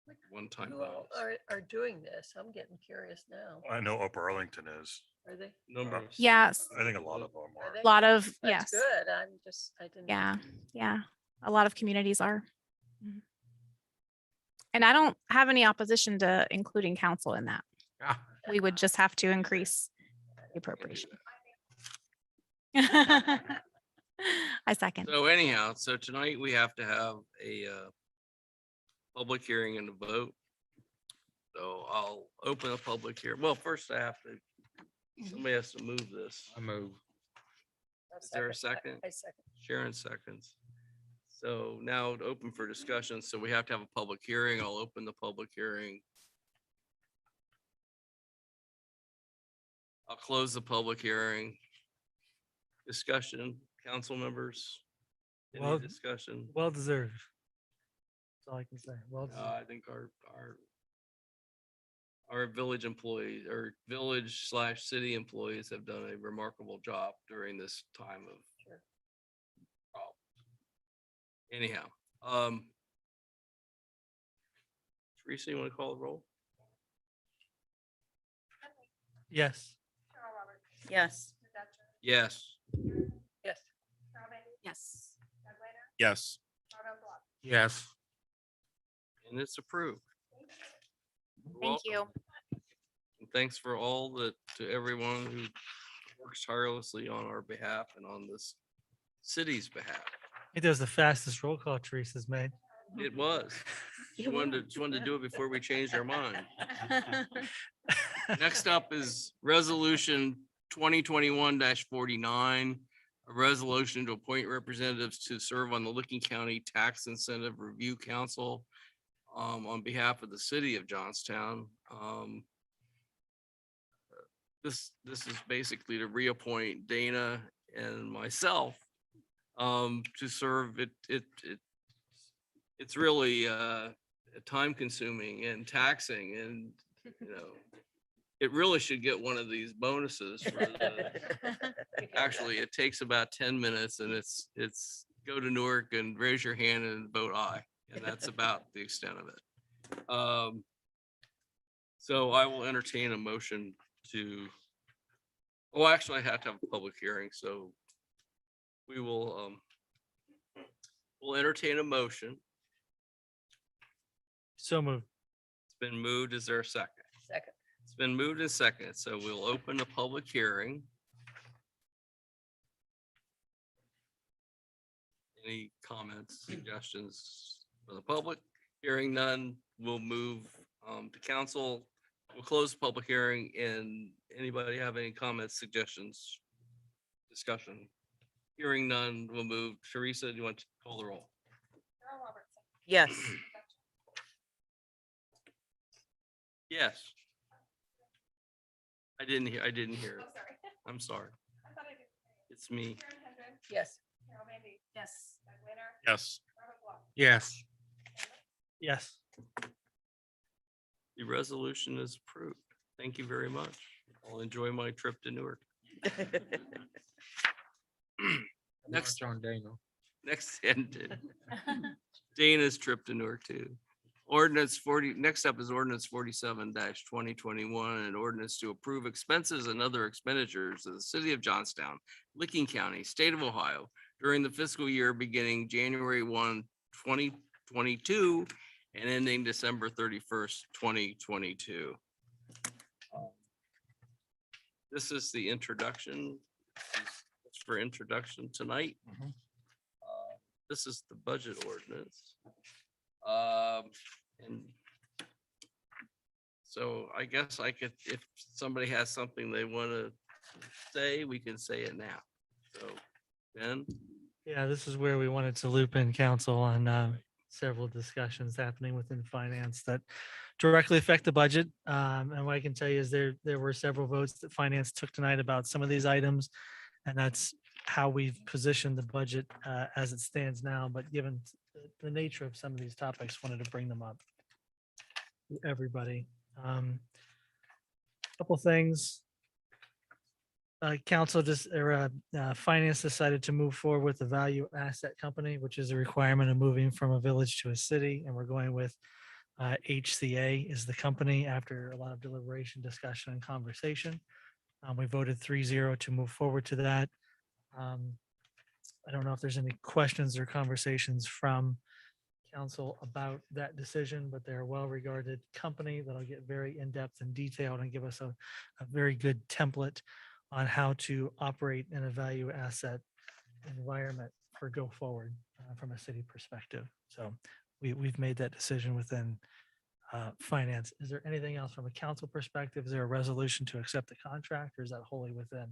[SPEAKER 1] giving them One-time
[SPEAKER 11] Who all
[SPEAKER 1] bonus.
[SPEAKER 11] are doing this? I'm getting curious now.
[SPEAKER 9] I know Upper Arlington is.
[SPEAKER 11] Are they?
[SPEAKER 1] Numbers.
[SPEAKER 8] Yes,
[SPEAKER 9] I think a lot of them
[SPEAKER 11] Are
[SPEAKER 9] are.
[SPEAKER 11] they?
[SPEAKER 8] a lot of,
[SPEAKER 11] That's
[SPEAKER 8] yes,
[SPEAKER 11] good. I didn't.
[SPEAKER 8] yeah, yeah. A lot of communities are. Mhm. And I don't have any opposition to including council in that.
[SPEAKER 4] Ah,
[SPEAKER 8] We would just have to increase the appropriation. I second.
[SPEAKER 1] So anyhow, so tonight we have to have a public hearing and a vote. So I'll open a public here. Well, first I have to, somebody has to move this.
[SPEAKER 4] I move.
[SPEAKER 1] Is there a second?
[SPEAKER 11] I second.
[SPEAKER 1] Sharon seconds. So now to open for discussion. So we have to have a public hearing. I'll open the public hearing. I'll close the public hearing. Discussion, council members. Any
[SPEAKER 6] Well-
[SPEAKER 1] discussion?
[SPEAKER 6] Well deserved. That's all I can say. Well deserved.
[SPEAKER 1] I think our village employees or village/city employees have done a remarkable job during this time of
[SPEAKER 11] Sure.
[SPEAKER 1] problem. Anyhow, Teresa, you want to call the roll?
[SPEAKER 6] Yes.
[SPEAKER 2] Carol Roberts,
[SPEAKER 3] Yes.
[SPEAKER 2] Ms. Etcher,
[SPEAKER 1] Yes.
[SPEAKER 11] Yes.
[SPEAKER 2] Carol Bailey,
[SPEAKER 8] Yes.
[SPEAKER 2] Doug Lehner,
[SPEAKER 9] Yes.
[SPEAKER 2] Marvin Block.
[SPEAKER 4] Yes.
[SPEAKER 1] And it's approved. You're
[SPEAKER 8] Thank you.
[SPEAKER 1] welcome. And thanks for all that, to everyone who works tirelessly on our behalf and on this city's behalf.
[SPEAKER 6] I think that was the fastest roll call Teresa's made.
[SPEAKER 1] It was. She wanted to do it before we changed our mind. Next up is resolution 2021-49, a resolution to appoint representatives to serve on the Licking County Tax Incentive Review Council on behalf of the city of Johnstown. This is basically to reappoint Dana and myself to serve. It's really time consuming and taxing, and it really should get one of these bonuses for the, actually, it takes about 10 minutes and it's go to Newark and raise your hand and vote aye. And that's about the extent of it. So I will entertain a motion to, oh, actually I have to have a public hearing, so we will, we'll entertain a motion.
[SPEAKER 6] So moved.
[SPEAKER 1] It's been moved. Is there a second?
[SPEAKER 11] Second.
[SPEAKER 1] It's been moved and seconded, so we'll open the public hearing. Any comments, suggestions for the public? Hearing none, we'll move to council. We'll close the public hearing, and anybody have any comments, suggestions, discussion? Hearing none, we'll move. Teresa, do you want to call the roll?
[SPEAKER 2] Carol Roberts,
[SPEAKER 3] Yes.
[SPEAKER 2] Ms. Etcher,
[SPEAKER 1] Yes. I didn't hear it.
[SPEAKER 2] oh, sorry.
[SPEAKER 1] I'm sorry.
[SPEAKER 2] I thought I did.
[SPEAKER 1] It's me.
[SPEAKER 2] Sharon Hendren,
[SPEAKER 11] Yes.
[SPEAKER 2] Carol Bailey,
[SPEAKER 8] Yes.
[SPEAKER 2] Doug Lehner,
[SPEAKER 9] Yes.
[SPEAKER 2] Marvin Block.
[SPEAKER 4] Yes.
[SPEAKER 6] Yes.
[SPEAKER 1] The resolution is approved. Thank you very much. I'll enjoy my trip to Newark. Next,
[SPEAKER 4] John Dana.
[SPEAKER 1] next, and Dana's trip to Newark too. Ordinance 40, next up is ordinance 47-2021, an ordinance to approve expenses and other expenditures of the city of Johnstown, Licking County, state of Ohio during the fiscal year beginning January 1, 2022 and ending December 31st, 2022. This is the introduction. It's for introduction tonight. This is the budget ordinance. And so I guess I could, if somebody has something they want to say, we can say it now. So, Ben?
[SPEAKER 6] Yeah, this is where we wanted to loop in council on several discussions happening within finance that directly affect the budget. And what I can tell you is there were several votes that finance took tonight about some of these items. And that's how we've positioned the budget as it stands now. But given the nature of some of these topics, wanted to bring them up to everybody. Couple things. Council finance decided to move forward with the value asset company, which is a requirement of moving from a village to a city. And we're going with HCA is the company after a lot of deliberation, discussion and conversation. We voted 3-0 to move forward to that. I don't know if there's any questions or conversations from council about that decision, but they're a well-regarded company that'll get very in-depth and detailed and give us a very good template on how to operate in a value asset environment for go forward from a city perspective. So we've made that decision within finance. Is there anything else from a council perspective? Is there a resolution to accept the contract, or is that wholly within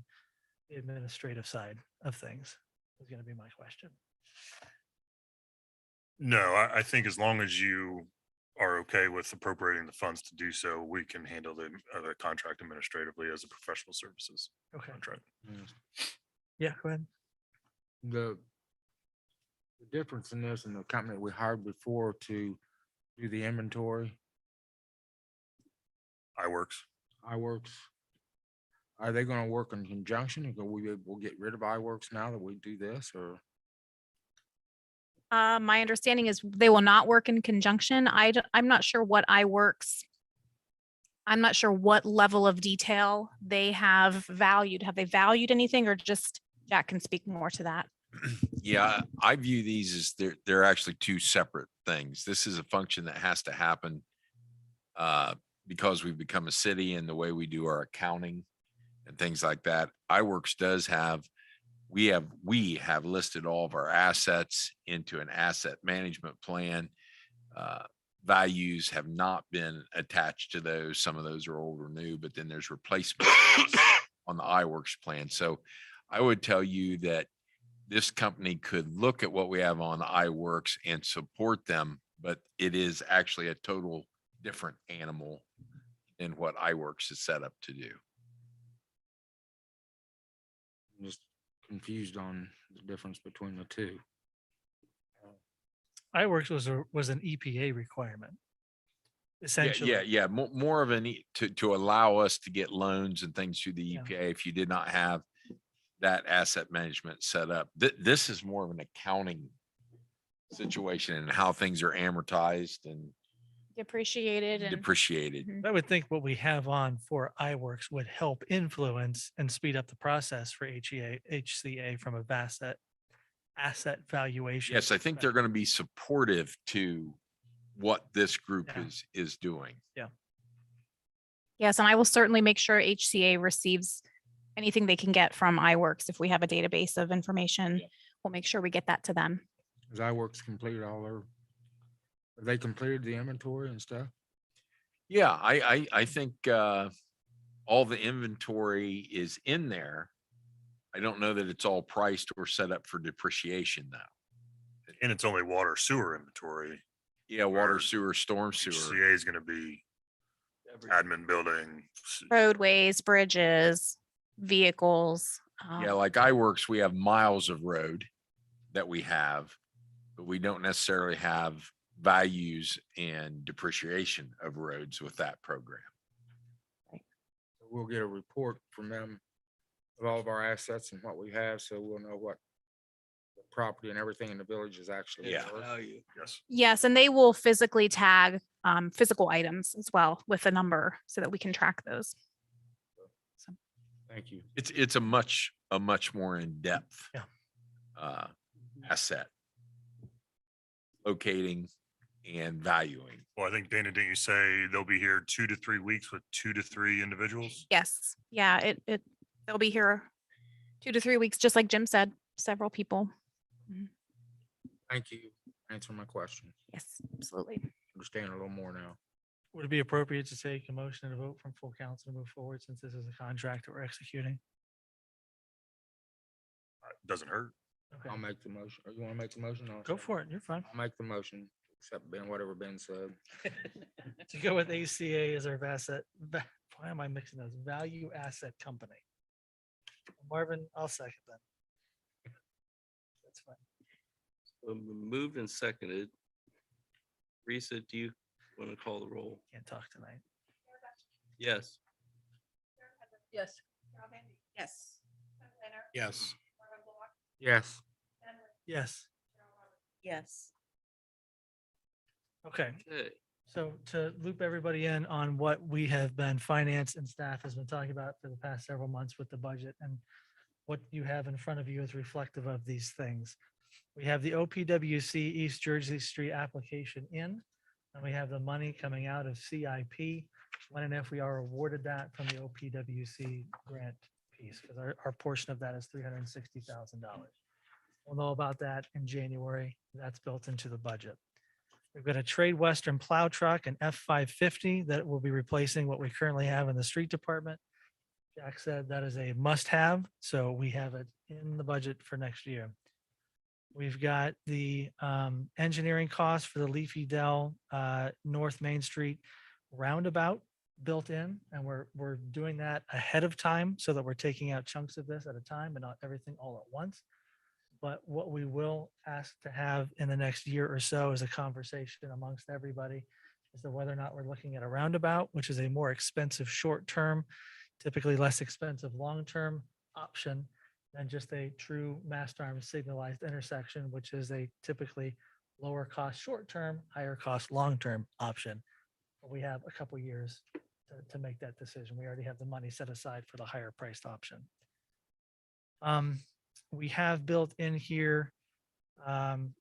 [SPEAKER 6] the administrative side of things? Is going to be my question.
[SPEAKER 9] No, I think as long as you are okay with appropriating the funds to do so, we can handle the contract administratively as a professional services
[SPEAKER 6] Okay.
[SPEAKER 9] contract.
[SPEAKER 6] Yeah, go ahead.
[SPEAKER 4] The difference in this and the company we hired before to do the inventory, iWorks, are they gonna work in conjunction? Or we'll get rid of iWorks now that we do this, or?
[SPEAKER 8] My understanding is they will not work in conjunction. I'm not sure what iWorks. I'm not sure what level of detail they have valued. Have they valued anything, or just Jack can speak more to that?
[SPEAKER 12] Yeah, I view these as they're actually two separate things. This is a function that has to happen because we've become a city and the way we do our accounting and things like that. iWorks does have, we have listed all of our assets into an asset management plan. Values have not been attached to those. Some of those are old or new, but then there's replacement on the iWorks plan. So I would tell you that this company could look at what we have on iWorks and support them, but it is actually a total different animal than what iWorks is set up to do.
[SPEAKER 4] I'm just confused on the difference between the two.
[SPEAKER 6] iWorks was an EPA requirement. Essentially.
[SPEAKER 12] Yeah. More of to allow us to get loans and things through the
[SPEAKER 6] Yeah.
[SPEAKER 12] EPA if you did not have that asset management set up. This is more of an accounting situation and how things are amortized and
[SPEAKER 8] Depreciated and.
[SPEAKER 12] depreciated.
[SPEAKER 8] Mhm.
[SPEAKER 6] I would think what we have on for iWorks would help influence and speed up the process for HCA from a asset valuation.
[SPEAKER 12] Yes, I think they're going to be supportive to what this group
[SPEAKER 6] Yeah.
[SPEAKER 12] is doing.
[SPEAKER 8] Yes, and I will certainly make sure HCA receives anything they can get from iWorks. If we have a database of information, we'll make sure we get that to them.
[SPEAKER 4] Has iWorks completed all their, have they completed the inventory and stuff?
[SPEAKER 12] Yeah, I think all the inventory is in there. I don't know that it's all priced or set up for depreciation though.
[SPEAKER 9] And it's only water sewer inventory.
[SPEAKER 12] Yeah, water,
[SPEAKER 9] Or
[SPEAKER 12] sewer, storm sewer.
[SPEAKER 9] CA is gonna be admin building.
[SPEAKER 8] Roadways, bridges, vehicles.
[SPEAKER 12] Yeah, like iWorks, we have miles of road that we have, but we don't necessarily have values and depreciation of roads with that program.
[SPEAKER 4] We'll get a report from them of all of our assets and what we have, so we'll know what the property and everything in the village is actually
[SPEAKER 12] Yeah.
[SPEAKER 4] worth.
[SPEAKER 9] Yes.
[SPEAKER 8] Yes, and they will physically tag physical items as well with a number so that we can track those.
[SPEAKER 4] Thank you.
[SPEAKER 12] It's a much more in-depth
[SPEAKER 6] Yeah.
[SPEAKER 12] asset locating and valuing.
[SPEAKER 9] Well, I think Dana, didn't you say they'll be here 2 to 3 weeks with 2 to 3 individuals?
[SPEAKER 8] Yes, yeah, they'll be here 2 to 3 weeks, just like Jim said, several people.
[SPEAKER 4] Thank you. Answer my question.
[SPEAKER 8] Yes, absolutely.
[SPEAKER 4] Understand a little more now.
[SPEAKER 6] Would it be appropriate to take a motion and a vote from full council to move forward since this is a contract that we're executing?
[SPEAKER 9] Doesn't hurt.
[SPEAKER 6] Okay,
[SPEAKER 4] I'll make the motion. Or you want to make the motion?
[SPEAKER 6] go for it. You're fine.
[SPEAKER 4] I'll make the motion, except Ben, whatever Ben said.
[SPEAKER 6] To go with ACA as our why am I mixing those? Value asset company. Marvin, I'll second that. That's fine.
[SPEAKER 1] Moved and seconded. Risa, do you want to call the roll?
[SPEAKER 6] Can't talk tonight.
[SPEAKER 1] Yes.
[SPEAKER 11] Yes.
[SPEAKER 2] Yes.
[SPEAKER 4] Yes. Yes.
[SPEAKER 6] Yes.
[SPEAKER 3] Yes.
[SPEAKER 6] Okay.
[SPEAKER 1] Okay.
[SPEAKER 6] So to loop everybody in on what we have been, finance and staff has been talking about for the past several months with the budget, and what you have in front of you is reflective of these things. We have the OPWC East Jersey Street application in, and we have the money coming out of CIP. When and if we are awarded that from the OPWC grant piece, because our portion of that is $360,000. We'll know about that in January. That's built into the budget. We've got a Trade Western plow truck, an F-550 that will be replacing what we currently have in the street department. Jack said that is a must-have, so we have it in the budget for next year. We've got the engineering costs for the Leafy Dell North Main Street roundabout built in, and we're doing that ahead of time so that we're taking out chunks of this at a time and not everything all at once. But what we will ask to have in the next year or so is a conversation amongst everybody as to whether or not we're looking at a roundabout, which is a more expensive short-term, typically less expensive long-term option than just a true mast arm signalized intersection, which is a typically lower cost short-term, higher cost long-term option. But we have a couple years to make that decision. We already have the money set aside for the higher priced option. We have built in here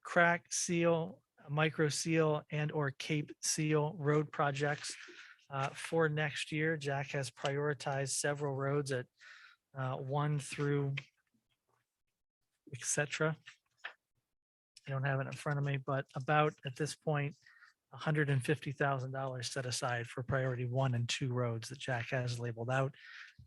[SPEAKER 6] crack seal, micro seal, and or cape seal road projects for next year. Jack has prioritized several roads at 1 through etc. I don't have it in front of me, but about at this point, $150,000 set aside for priority 1 and 2 roads that Jack has labeled out.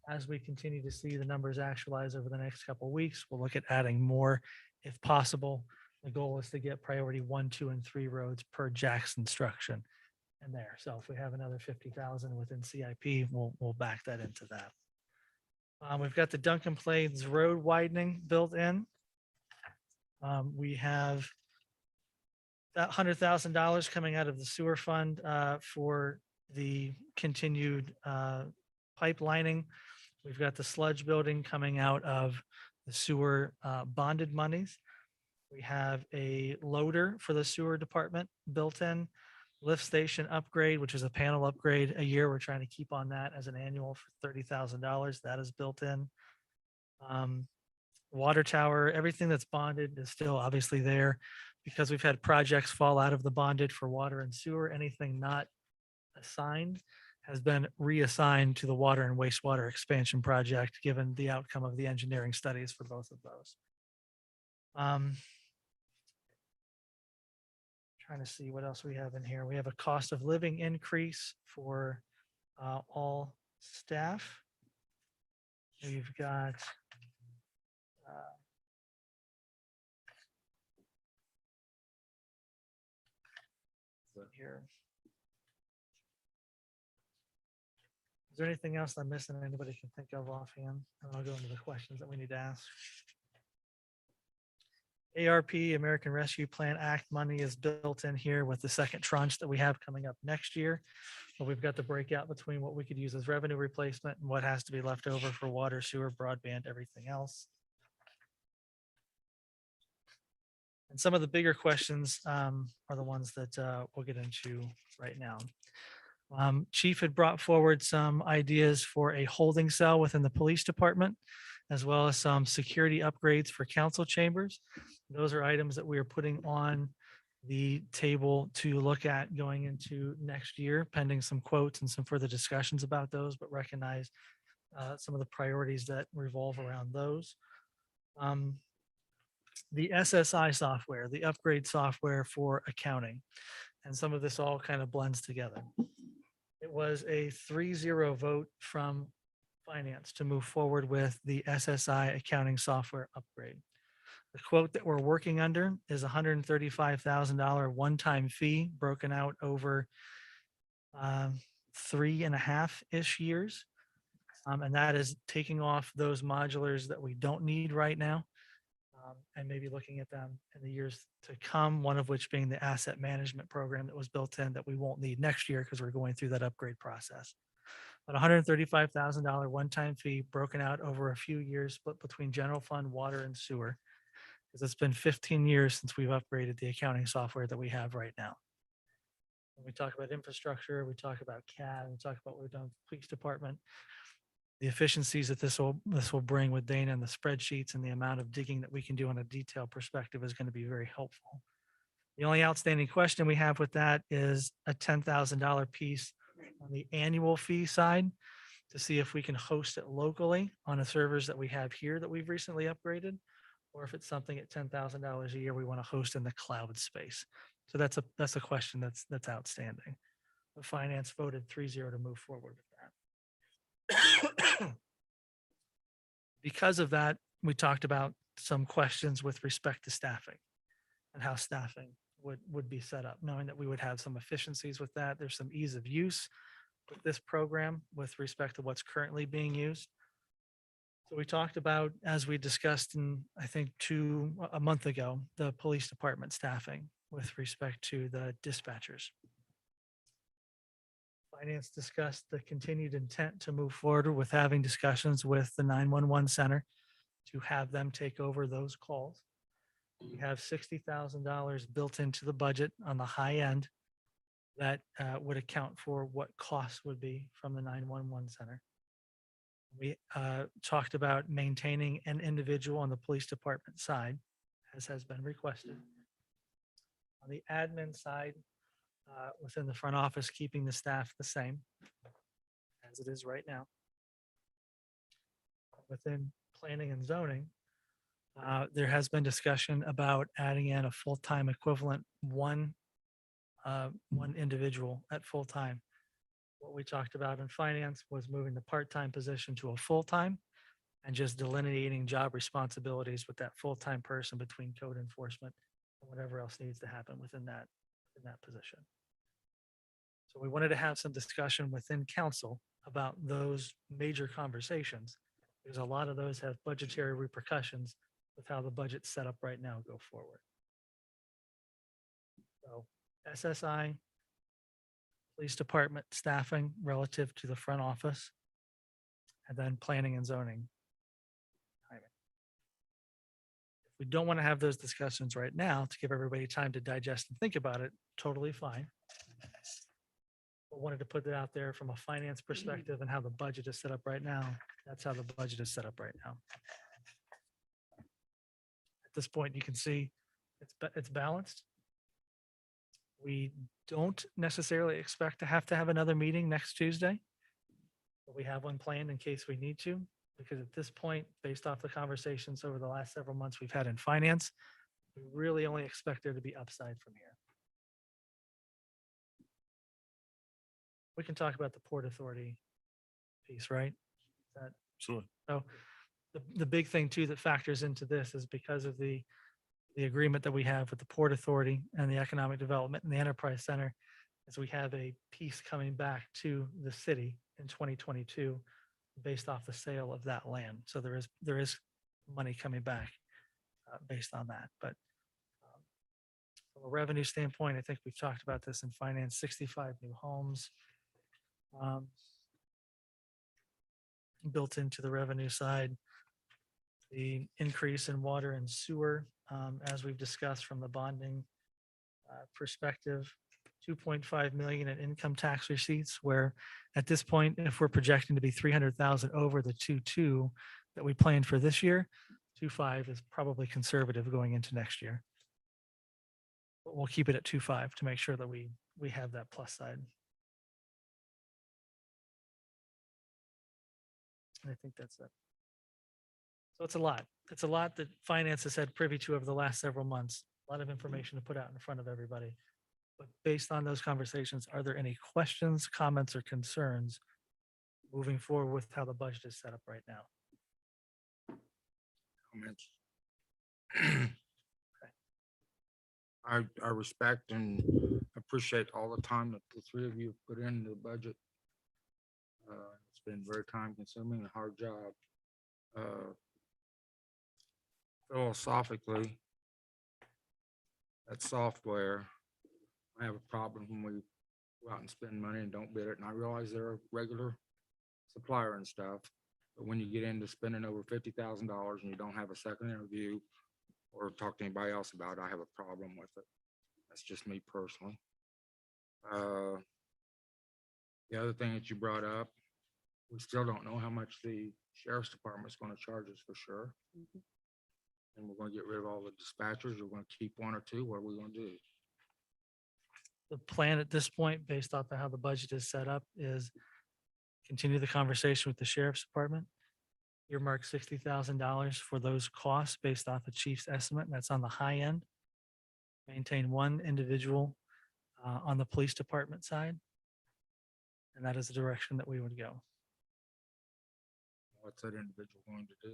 [SPEAKER 6] As we continue to see the numbers actualize over the next couple of weeks, we'll look at adding more if possible. The goal is to get priority 1, 2, and 3 roads per Jack's instruction in there. So if we have another 50,000 within CIP, we'll back that into that. We've got the Duncan Plains Road widening built in. We have that $100,000 coming out of the sewer fund for the continued pipelining. We've got the sludge building coming out of the sewer bonded monies. We have a loader for the sewer department built in, lift station upgrade, which is a panel upgrade a year. We're trying to keep on that as an annual for $30,000. That is built in. Water tower, everything that's bonded is still obviously there because we've had projects fall out of the bonded for water and sewer. Anything not assigned has been reassigned to the water and wastewater expansion project, given the outcome of the engineering studies for both of those. Trying to see what else we have in here. We have a cost of living increase for all staff. We've got here. Is there anything else I'm missing anybody can think of offhand? And I'll go into the questions that we need to ask. ARP, American Rescue Plan Act money is built in here with the second tranche that we have coming up next year. But we've got the breakout between what we could use as revenue replacement and what has to be left over for water, sewer, broadband, everything else. And some of the bigger questions are the ones that we'll get into right now. Chief had brought forward some ideas for a holding cell within the police department, as well as some security upgrades for council chambers. Those are items that we are putting on the table to look at going into next year, pending some quotes and some further discussions about those, but recognize some of the priorities that revolve around those. The SSI software, the upgrade software for accounting, and some of this all kind of blends together. It was a 3-0 vote from finance to move forward with the SSI accounting software upgrade. The quote that we're working under is $135,000 one-time fee broken out over 3.5-ish years. And that is taking off those modulars that we don't need right now and maybe looking at them in the years to come, one of which being the asset management program that was built in that we won't need next year because we're going through that upgrade process. But $135,000 one-time fee broken out over a few years, split between general fund, water, and sewer. Because it's been 15 years since we've upgraded the accounting software that we have right now. When we talk about infrastructure, we talk about CAD, we talk about what we've done with the police department. The efficiencies that this will bring with Dana and the spreadsheets and the amount of digging that we can do on a detailed perspective is going to be very helpful. The only outstanding question we have with that is a $10,000 piece on the annual fee side to see if we can host it locally on the servers that we have here that we've recently upgraded, or if it's something at $10,000 a year we want to host in the cloud space. So that's a question that's outstanding. The finance voted 3-0 to move forward with that. Because of that, we talked about some questions with respect to staffing and how staffing would be set up, knowing that we would have some efficiencies with that. There's some ease of use with this program with respect to what's currently being used. So we talked about, as we discussed in, I think, a month ago, the police department staffing with respect to the dispatchers. Finance discussed the continued intent to move forward with having discussions with the 911 center to have them take over those calls. We have $60,000 built into the budget on the high end that would account for what costs would be from the 911 center. We talked about maintaining an individual on the police department side, as has been requested. On the admin side, within the front office, keeping the staff the same as it is right now. Within planning and zoning, there has been discussion about adding in a full-time equivalent, one individual at full-time. What we talked about in finance was moving the part-time position to a full-time and just delineating job responsibilities with that full-time person between code enforcement and whatever else needs to happen within that position. So we wanted to have some discussion within council about those major conversations, because a lot of those have budgetary repercussions with how the budget's set up right now go forward. So SSI, police department staffing relative to the front office, and then planning and zoning timing. If we don't want to have those discussions right now to give everybody time to digest and think about it, totally fine. But wanted to put it out there from a finance perspective and how the budget is set up right now. That's how the budget is set up right now. At this point, you can see it's balanced. We don't necessarily expect to have another meeting next Tuesday, but we have one planned in case we need to, because at this point, based off the conversations over the last several months we've had in finance, we really only expect there to be upside from here. We can talk about the Port Authority piece, right?
[SPEAKER 9] Absolutely.
[SPEAKER 6] So the big thing too that factors into this is because of the agreement that we have with the Port Authority and the Economic Development and the Enterprise Center, is we have a piece coming back to the city in 2022 based off the sale of that land. So there is money coming back based on that. But from a revenue standpoint, I think we've talked about this in finance, 65 new homes built into the revenue side. The increase in water and sewer, as we've discussed from the bonding perspective, 2.5 million in income tax receipts, where at this point, if we're projecting to be 300,000 over the 2.2 that we planned for this year, 2.5 is probably conservative going into next year. But we'll keep it at 2.5 to make sure that we have that plus side. And I think that's it. So it's a lot. It's a lot that finance has had privy to over the last several months. A lot of information to put out in front of everybody. But based on those conversations, are there any questions, comments, or concerns moving forward with how the budget is set up right now?
[SPEAKER 4] Comments? I respect and appreciate all the time that the three of you have put into the budget. It's been very time consuming and a hard job. Philosophically, that software, I have a problem when we go out and spend money and don't bid it. And I realize they're a regular supplier and stuff, but when you get into spending over $50,000 and you don't have a second interview or talk to anybody else about it, I have a problem with it. That's just me personally. The other thing that you brought up, we still don't know how much the sheriff's department is going to charge us for sure. And we're going to get rid of all the dispatchers. We're going to keep one or two. What are we going to do?
[SPEAKER 6] The plan at this point, based off of how the budget is set up, is continue the conversation with the sheriff's department, earmark $60,000 for those costs based off the chief's estimate. And that's on the high end. Maintain one individual on the police department side. And that is the direction that we would go.
[SPEAKER 4] What's that individual going to do?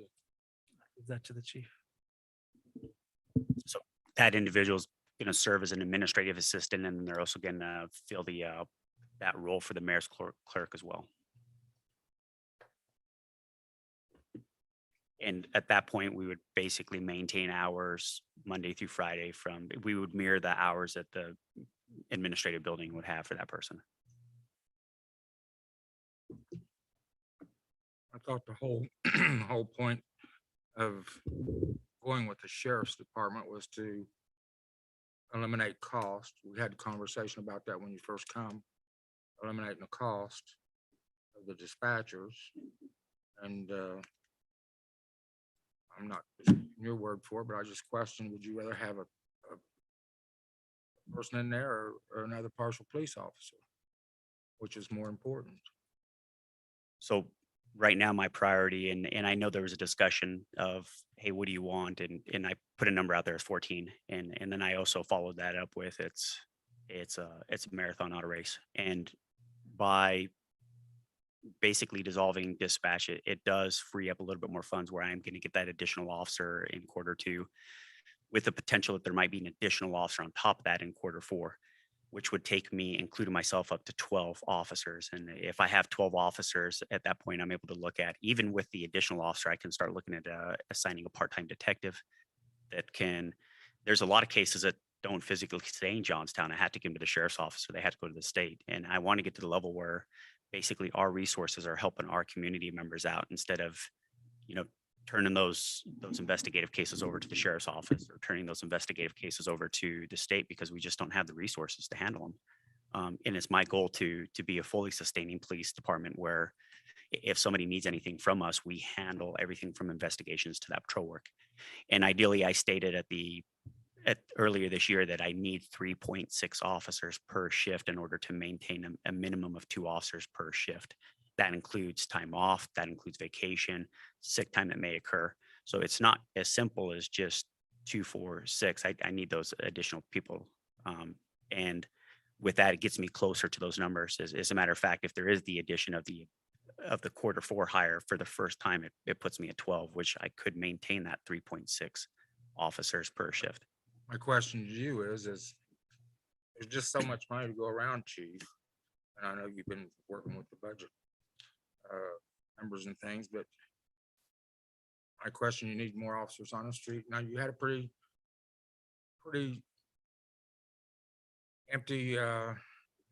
[SPEAKER 6] Give that to the chief.
[SPEAKER 5] So that individual's going to serve as an administrative assistant, and they're also going to fill that role for the mayor's clerk as well. And at that point, we would basically maintain hours Monday through Friday we would mirror the hours that the administrative building would have for that person.
[SPEAKER 4] I thought the whole, whole point of going with the sheriff's department was to eliminate cost. We had a conversation about that when you first come, eliminating the cost of the dispatchers. And I'm not using your word for it, but I just questioned, would you rather have a person in there or another partial police officer? Which is more important?
[SPEAKER 5] So right now, my priority, and I know there was a discussion of, hey, what do you want? And I put a number out there as 14. And then I also followed that up with it's a marathon, not a race. And by basically dissolving dispatch, it does free up a little bit more funds where I'm going to get that additional officer in Q2, with the potential that there might be an additional officer on top of that in Q4, which would take me, including myself, up to 12 officers. And if I have 12 officers at that point, I'm able to look at, even with the additional officer, I can start looking at assigning a part-time detective that can, there's a lot of cases that don't physically stay in Johnstown. I had to give them to the sheriff's office, so they had to go to the state. And I want to get to the level where basically our resources are helping our community members out instead of, turning those investigative cases over to the sheriff's office or turning those investigative cases over to the state, because we just don't have the resources to handle them. And it's my goal to be a fully sustaining police department where if somebody needs anything from us, we handle everything from investigations to that patrol work. And ideally, I stated earlier this year that I need 3.6 officers per shift in order to maintain a minimum of 2 officers per shift. That includes time off, that includes vacation, sick time that may occur. So it's not as simple as just 2, 4, 6. I need those additional people. And with that, it gets me closer to those numbers. As a matter of fact, if there is the addition of the Q4 hire for the first time, it puts me at 12, which I could maintain that 3.6 officers per shift.
[SPEAKER 4] My question to you is there's just so much money to go around, chief. And I know you've been working with the budget numbers and things, but my question, you need more officers on the street. Now, you had a pretty empty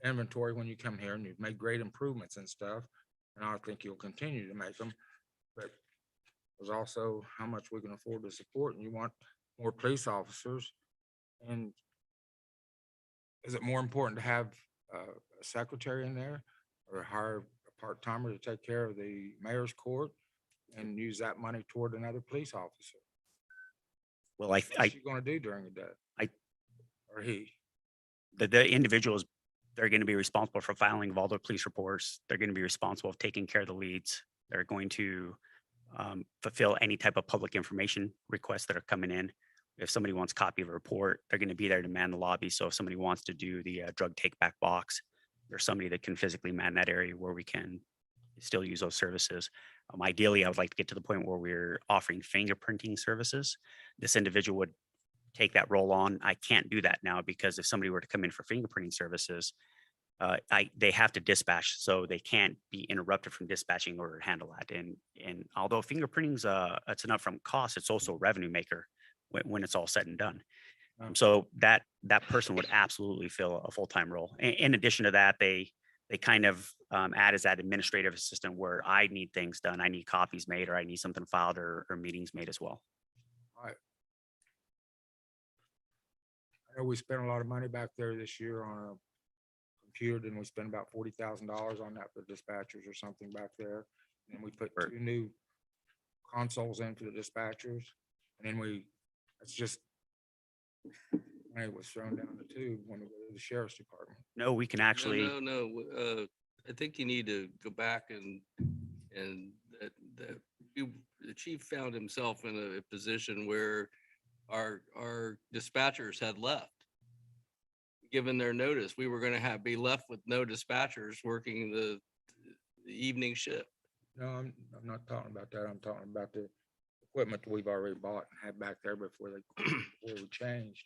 [SPEAKER 4] inventory when you come here, and you've made great improvements and stuff. And I think you'll continue to make them. But there's also how much we can afford to support, and you want more police officers. And is it more important to have a secretary in there or hire a part-timer to take care of the mayor's court and use that money toward another police officer?
[SPEAKER 5] Well,
[SPEAKER 4] What's he gonna do during the day? Or he?
[SPEAKER 5] The individuals, they're going to be responsible for filing of all their police reports. They're going to be responsible for taking care of the leads. They're going to fulfill any type of public information requests that are coming in. If somebody wants a copy of a report, they're going to be there to man the lobby. So if somebody wants to do the drug take back box, there's somebody that can physically man that area where we can still use those services. Ideally, I would like to get to the point where we're offering fingerprinting services. This individual would take that role on. I can't do that now because if somebody were to come in for fingerprinting services, they have to dispatch, so they can't be interrupted from dispatching in order to handle that. And although fingerprinting's it's an upfront cost, it's also a revenue maker when it's all said and done. So that person would absolutely fill a full-time role. In addition to that, they kind of add as that administrative assistant where I need things done. I need copies made, or I need something filed, or meetings made as well.
[SPEAKER 4] All right. I know we spent a lot of money back there this year on a computer. Didn't we spend about $40,000 on that for dispatchers or something back there? And we put 2 new consoles in for the dispatchers. And then it's just money was thrown down the tube when we go to the sheriff's department.
[SPEAKER 5] No, we can actually.
[SPEAKER 1] No. I think you need to go back and that the chief found himself in a position where our dispatchers had left. Given their notice, we were gonna be left with no dispatchers working the evening shift.
[SPEAKER 4] No, I'm not talking about that. I'm talking about the equipment that we've already bought and had back there before before we changed.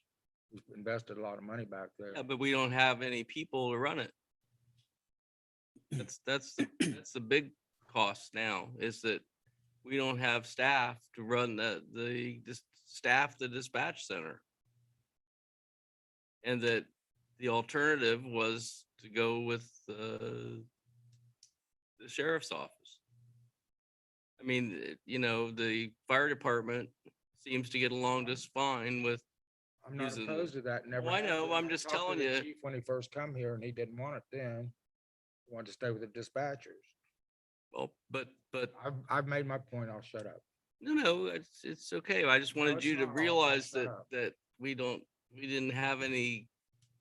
[SPEAKER 4] We've invested a lot of money back there.
[SPEAKER 1] Yeah, but we don't have any people to run it. That's the big cost now, is that we don't have staff to run the staff, the dispatch center. And that the alternative was to go with the sheriff's office. I mean, you know, the fire department seems to get along just fine with,
[SPEAKER 4] I'm not
[SPEAKER 1] using-
[SPEAKER 4] opposed to that. Never.
[SPEAKER 1] Oh, I
[SPEAKER 4] have
[SPEAKER 1] know,
[SPEAKER 4] been.
[SPEAKER 1] I'm
[SPEAKER 4] I
[SPEAKER 1] just
[SPEAKER 4] talked to
[SPEAKER 1] telling
[SPEAKER 4] the
[SPEAKER 1] you.
[SPEAKER 4] chief when he first come here and he didn't want it then. He wanted to stay with the dispatchers.
[SPEAKER 1] well, but
[SPEAKER 4] I've made my point. I'll shut up.
[SPEAKER 1] no, it's okay. I just
[SPEAKER 4] No,
[SPEAKER 1] wanted
[SPEAKER 4] it's
[SPEAKER 1] you to
[SPEAKER 4] not. I'll
[SPEAKER 1] realize
[SPEAKER 4] shut
[SPEAKER 1] that,
[SPEAKER 4] up.
[SPEAKER 1] we didn't have any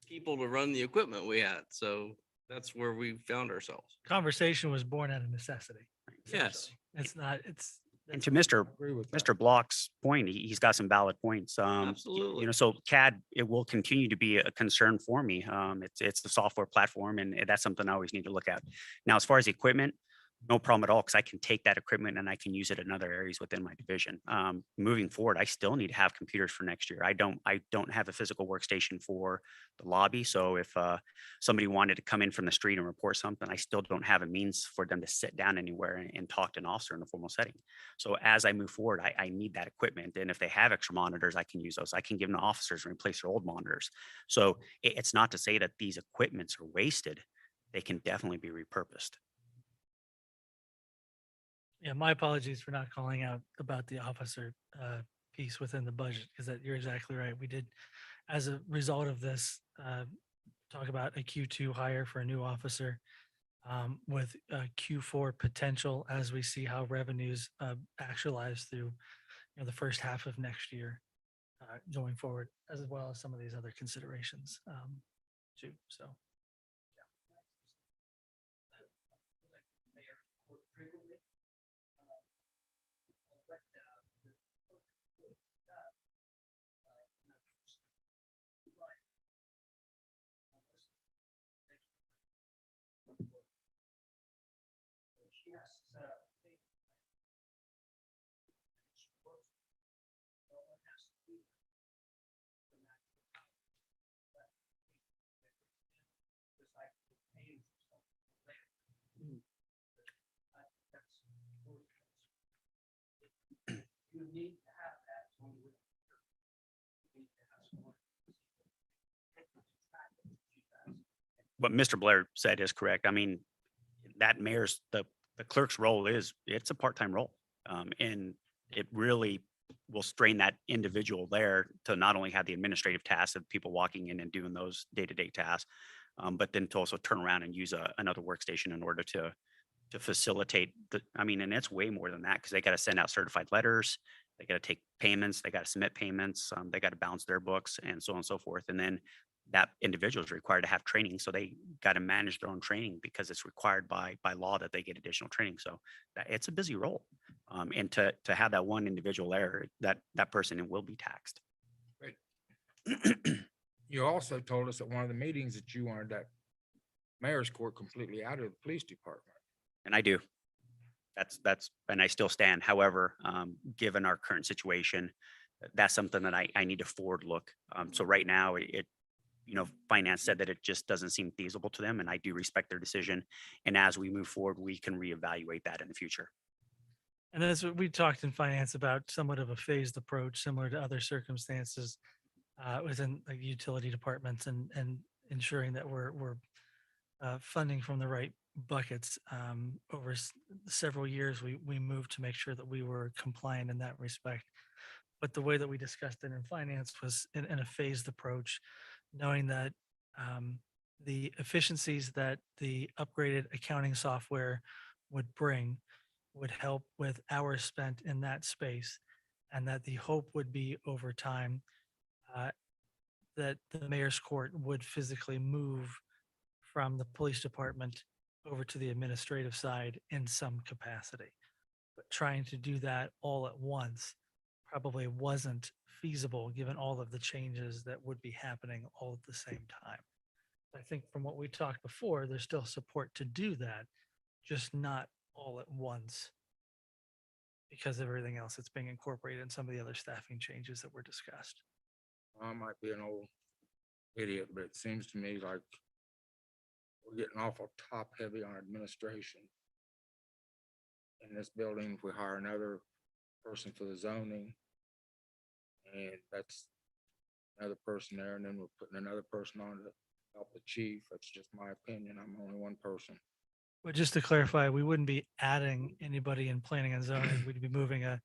[SPEAKER 1] people to run the equipment we had. So that's where we found ourselves.
[SPEAKER 6] Conversation was born out of necessity.
[SPEAKER 1] Yes.
[SPEAKER 6] It's not, it's.
[SPEAKER 5] And
[SPEAKER 6] that's-
[SPEAKER 5] to Mr.
[SPEAKER 4] I agree with that.
[SPEAKER 5] Mr. Block's point, he's got some valid points.
[SPEAKER 1] Absolutely.
[SPEAKER 5] You know, so CAD, it will continue to be a concern for me. It's the software platform and that's something I always need to look at. Now, as far as equipment, no problem at all, because I can take that equipment and I can use it in other areas within my division. Moving forward, I still need to have computers for next year. I don't have a physical workstation for the lobby. So if somebody wanted to come in from the street and report something, I still don't have a means for them to sit down anywhere and talk to an officer in a formal setting. So as I move forward, I need that equipment. And if they have extra monitors, I can use those. I can give them to officers and replace their old monitors. So it's not to say that these equipments are wasted. They can definitely be repurposed.
[SPEAKER 6] Yeah, my apologies for not calling out about the officer piece within the budget, because that you're exactly right. We did, as a result of this, talk about a Q2 hire for a new officer with Q4 potential as we see how revenues actualize through, the first half of next year going forward, as well as some of these other considerations too. So.
[SPEAKER 10] You need to have that. when you- you need to have someone-
[SPEAKER 5] What Mr. Blair said is correct. I mean, that mayor's, the clerk's role it's a part-time role. And it really will strain that individual there to not only have the administrative tasks of people walking in and doing those day-to-day tasks, but then to also turn around and use another workstation in order to facilitate and it's way more than that, because they got to send out certified letters, they got to take payments, they got to submit payments, they got to balance their books and so on and so forth. And then that individual is required to have training. So they got to manage their own training because it's required by law that they get additional training. So it's a busy role. And to have that one individual there, that person will be taxed.
[SPEAKER 4] You also told us at one of the meetings that you wanted that mayor's court completely out of the police department.
[SPEAKER 5] And I do. And I still stand. However, given our current situation, that's something that I need to forward look. So right now finance said that it just doesn't seem feasible to them, and I do respect their decision. And as we move forward, we can reevaluate that in the future.
[SPEAKER 6] And that's what we talked in finance about, somewhat of a phased approach, similar to other circumstances within like utility departments and ensuring that we're funding from the right buckets. Over several years, we moved to make sure that we were compliant in that respect. But the way that we discussed it in finance was in a phased approach, knowing that the efficiencies that the upgraded accounting software would bring would help with hours spent in that space, and that the hope would be over time that the mayor's court would physically move from the police department over to the administrative side in some capacity. but trying to do that all at once probably wasn't feasible, given all of the changes that would be happening all at the same time. I think from what we talked before, there's still support to do that, just not all at once because of everything else that's being incorporated and some of the other staffing changes that were discussed.
[SPEAKER 4] I might be an old idiot, but it seems to me like we're getting awful top heavy on administration. In this building, if we hire another person for the zoning, and that's another person there, and then we're putting another person on to help the chief. That's just my opinion. I'm only one person.
[SPEAKER 6] But just to clarify, we wouldn't be adding anybody in planning and zoning. We'd be moving a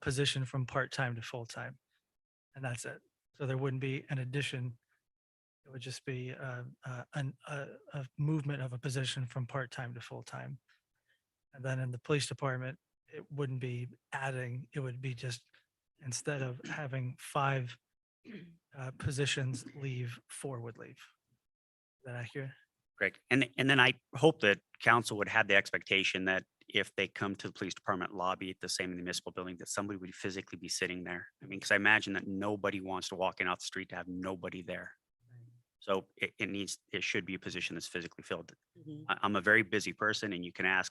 [SPEAKER 6] position from part-time to full-time. And that's it. So there wouldn't be an addition. It would just be a movement of a position from part-time to full-time. And then in the police department, it wouldn't be adding, it would be just, instead of having 5 positions leave, 4 would leave. Is that accurate?
[SPEAKER 5] Correct. And then I hope that council would have the expectation that if they come to the police department lobby at the same municipal building, that somebody would physically be sitting there. I mean, because I imagine that nobody wants to walk in off the street to have nobody there. So it should be a position that's physically filled. I'm a very busy person, and you can ask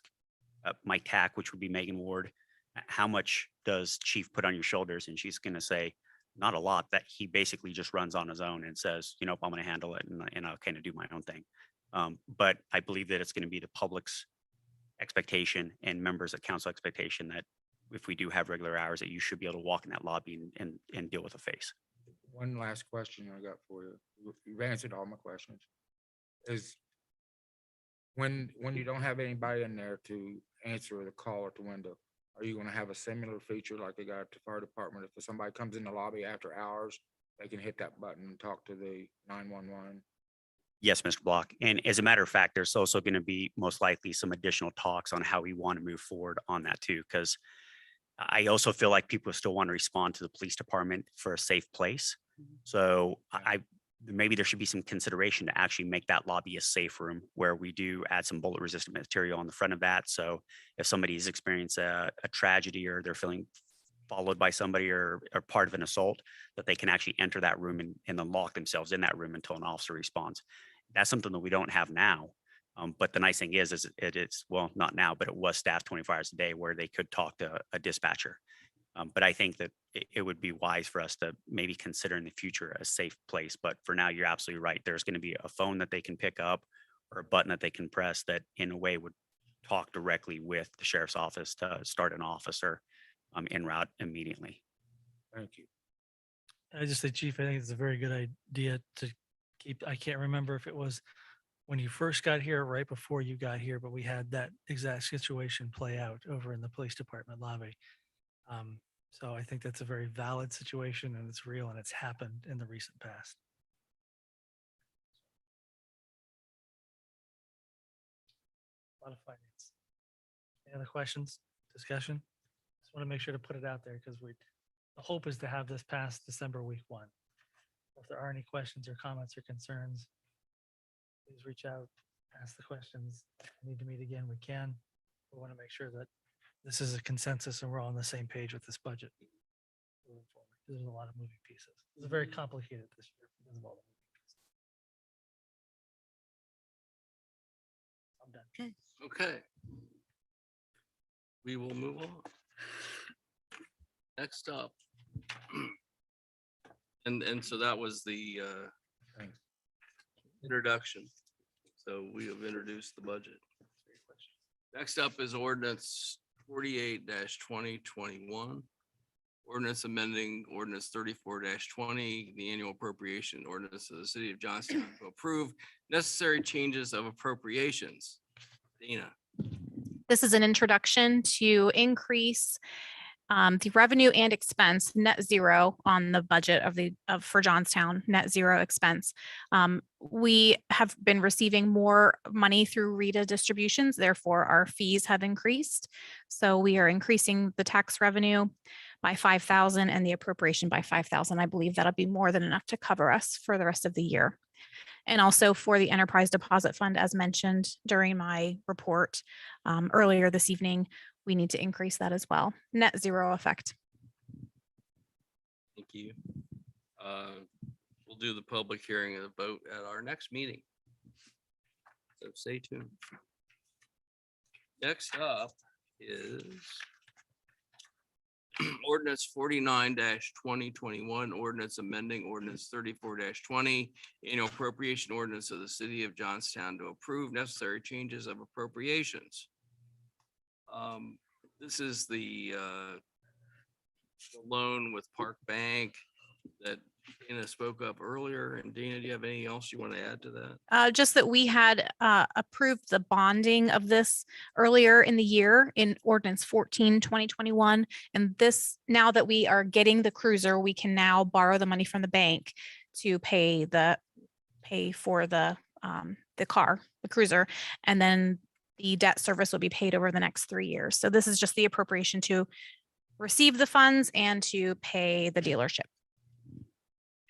[SPEAKER 5] my TAC, which would be Megan Ward, how much does chief put on your shoulders? And she's going to say, not a lot. That he basically just runs on his own and says, you know, I'm going to handle it, and I'll kind of do my own thing. But I believe that it's going to be the public's expectation and members of council expectation that if we do have regular hours, that you should be able to walk in that lobby and deal with a face.
[SPEAKER 4] One last question I got for you. You've answered all my questions. Is when you don't have anybody in there to answer the call at the window, are you gonna have a similar feature like they got at the fire department? If somebody comes in the lobby after hours, they can hit that button and talk to the 911?
[SPEAKER 5] Yes, Mr. Block. And as a matter of fact, there's also going to be most likely some additional talks on how we want to move forward on that too, because I also feel like people still want to respond to the police department for a safe place. So maybe there should be some consideration to actually make that lobby a safe room where we do add some bullet resistant material on the front of that. So if somebody's experienced a tragedy, or they're feeling followed by somebody, or part of an assault, that they can actually enter that room and then lock themselves in that room until an officer responds. That's something that we don't have now. But the nice thing is it's, well, not now, but it was staffed 24 hours a day where they could talk to a dispatcher. But I think that it would be wise for us to maybe consider in the future a safe place. But for now, you're absolutely right. There's going to be a phone that they can pick up, or a button that they can press that in a way would talk directly with the sheriff's office to start an officer en route immediately.
[SPEAKER 4] Thank you.
[SPEAKER 6] I just say, Chief, I think it's a very good idea to keep, I can't remember if it was when you first got here, or right before you got here, but we had that exact situation play out over in the police department lobby. So I think that's a very valid situation, and it's real, and it's happened in the recent past. A lot of finance. Any other questions, discussion? Just want to make sure to put it out there, because the hope is to have this past December week 1. If there are any questions or comments or concerns, please reach out, ask the questions. If we need to meet again, we can. We want to make sure that this is a consensus and we're all on the same page with this budget moving forward. There's a lot of moving pieces. It's very complicated this year because of all the moving pieces. I'm done.
[SPEAKER 1] Okay. We will move on. Next up. And so that was the
[SPEAKER 4] Thanks.
[SPEAKER 1] introduction. So we have introduced the budget. Next up is ordinance 48-2021. Ordinance amending ordinance 34-20, the annual appropriation ordinance of the city of Johnstown to approve necessary changes of appropriations. Dina.
[SPEAKER 8] This is an introduction to increase the revenue and expense net zero on the budget for Johnstown, net zero expense. We have been receiving more money through RETA distributions, therefore our fees have increased. So we are increasing the tax revenue by 5,000 and the appropriation by 5,000. I believe that'll be more than enough to cover us for the rest of the year. And also for the enterprise deposit fund, as mentioned during my report earlier this evening, we need to increase that as well. Net zero effect.
[SPEAKER 1] Thank you. We'll do the public hearing and the vote at our next meeting. So stay tuned. Next up is ordinance 49-2021, ordinance amending ordinance 34-20, annual appropriation ordinance of the city of Johnstown to approve necessary changes of appropriations. This is the loan with Park Bank that Dana spoke up earlier. And Dana, do you have anything else you want to add to that?
[SPEAKER 8] Just that we had approved the bonding of this earlier in the year in ordinance 14-2021. And this, now that we are getting the cruiser, we can now borrow the money from the bank to pay for the car, the cruiser. And then the debt service will be paid over the next 3 years. So this is just the appropriation to receive the funds and to pay the dealership.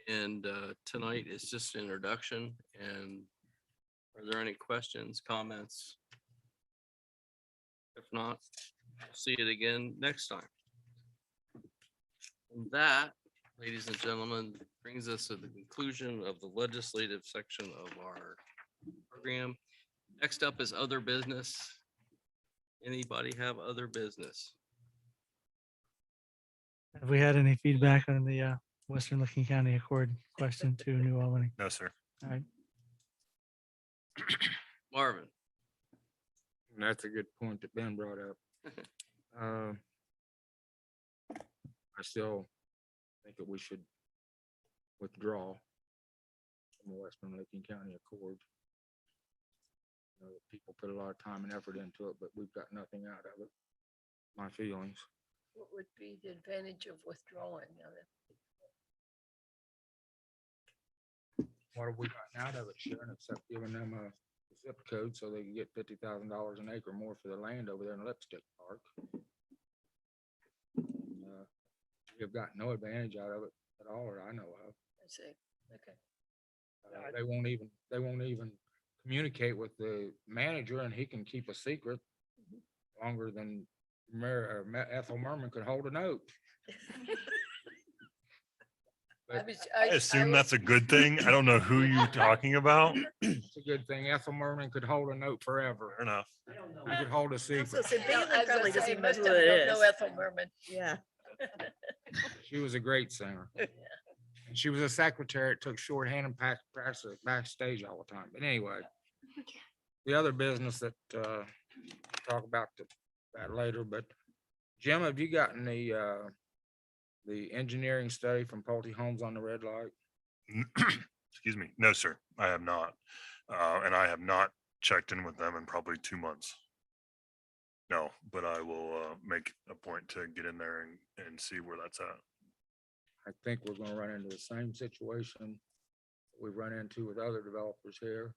[SPEAKER 1] And tonight is just an introduction. And are there any questions, comments? If not, we'll see it again next time. And that, ladies and gentlemen, brings us to the conclusion of the legislative section of our program. Next up is other business. Anybody have other business?
[SPEAKER 6] Have we had any feedback on the Western Licking County Accord question to New Albany?
[SPEAKER 9] No, sir.
[SPEAKER 6] All right.
[SPEAKER 1] Marvin?
[SPEAKER 4] And that's a good point that Ben brought up. I still think that we should withdraw from the Western Licking County Accord. People put a lot of time and effort into it, but we've got nothing out of it. My feelings.
[SPEAKER 11] What would be the advantage of withdrawing of it?
[SPEAKER 4] What have we gotten out of it, Sharon, except giving them a zip code so they can get $50,000 an acre more for the land over there in Lipstick Park? And, we have got no advantage out of it at all, or I know of.
[SPEAKER 11] I see. Okay.
[SPEAKER 4] They won't even communicate with the manager, and he can keep a secret longer than Ethel Merman could hold a note.
[SPEAKER 9] I assume that's a good thing. I don't know who you're talking about.
[SPEAKER 4] It's a good thing. Ethel Merman could hold a note forever.
[SPEAKER 9] Fair enough.
[SPEAKER 4] He could hold a secret.
[SPEAKER 3] Probably doesn't even know who
[SPEAKER 11] No
[SPEAKER 3] it is.
[SPEAKER 11] Ethel Merman.
[SPEAKER 3] Yeah.
[SPEAKER 4] She was a great singer. And she was a secretary. It took shorthand and practice backstage all the time. But anyway, the other business that talk about that later. But Jim, have you gotten the engineering study from Pulte Homes on the red light?
[SPEAKER 9] Excuse me. No, sir, I have not. And I have not checked in with them in probably 2 months. No, but I will make a point to get in there and see where that's at.
[SPEAKER 4] I think we're gonna run into the same situation we've run into with other developers here.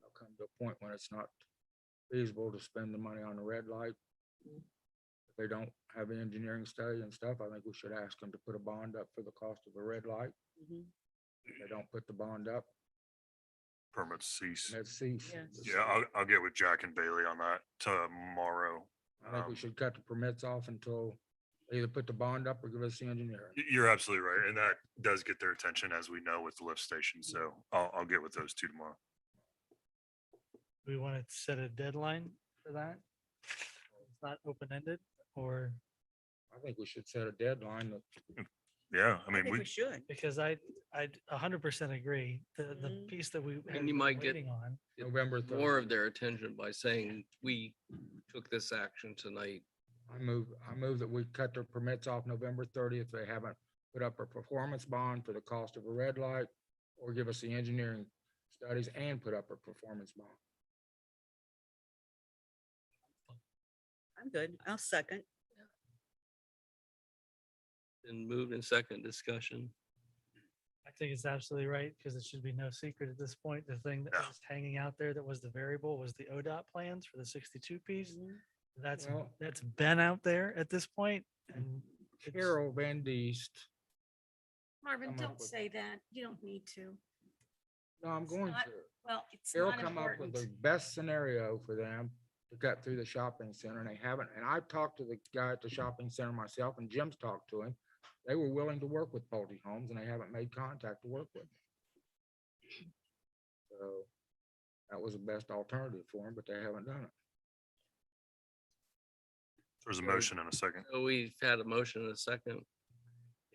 [SPEAKER 4] There'll come to a point when it's not feasible to spend the money on the red light. If they don't have an engineering study and stuff, I think we should ask them to put a bond up for the cost of a red light. If they don't put the bond up,
[SPEAKER 9] Permits cease.
[SPEAKER 4] let's cease.
[SPEAKER 9] Yeah, I'll get with Jack and Bailey on that tomorrow.
[SPEAKER 4] I think we should cut the permits off until they either put the bond up or give us the engineering.
[SPEAKER 9] You're absolutely right. And that does get their attention, as we know, with the lift station. So I'll get with those two tomorrow.
[SPEAKER 6] We want to set a deadline for that? It's not open-ended, or?
[SPEAKER 4] I think we should set a deadline that
[SPEAKER 9] Yeah, I
[SPEAKER 3] I
[SPEAKER 9] mean,
[SPEAKER 3] think we
[SPEAKER 9] we,
[SPEAKER 3] should.
[SPEAKER 6] Because I'd 100% agree. The piece that we. have
[SPEAKER 1] And you
[SPEAKER 6] been
[SPEAKER 1] might get
[SPEAKER 6] waiting on.
[SPEAKER 4] November 3rd.
[SPEAKER 1] more of their attention by saying we took this action tonight.
[SPEAKER 4] I move that we cut their permits off November 30th. They haven't put up a performance bond for the cost of a red light, or give us the engineering studies and put up a performance bond.
[SPEAKER 3] I'm good. I'll second.
[SPEAKER 1] And moved in second discussion.
[SPEAKER 6] I think it's absolutely right, because it should be no secret at this point. The thing that
[SPEAKER 9] Yeah.
[SPEAKER 6] was hanging out there that was the variable was the ODOT plans for the 62 piece. That's
[SPEAKER 4] Well-
[SPEAKER 6] been out there at this point, and it's-
[SPEAKER 4] Carol Van Diest.
[SPEAKER 11] Marvin,
[SPEAKER 4] Come up
[SPEAKER 11] don't
[SPEAKER 4] with-
[SPEAKER 11] say that. You don't need to.
[SPEAKER 4] No, I'm going
[SPEAKER 3] not-
[SPEAKER 4] to.
[SPEAKER 3] Well, it's
[SPEAKER 4] They'll
[SPEAKER 3] not
[SPEAKER 4] come up with the
[SPEAKER 3] important.
[SPEAKER 4] best scenario for them to cut through the shopping center, and they haven't. And I've talked to the guy at the shopping center myself, and Jim's talked to him. They were willing to work with Pulte Homes, and they haven't made contact to work with them. So that was the best alternative for them, but they haven't done it.
[SPEAKER 9] There's a motion in a second.
[SPEAKER 1] So we've had a motion and a second.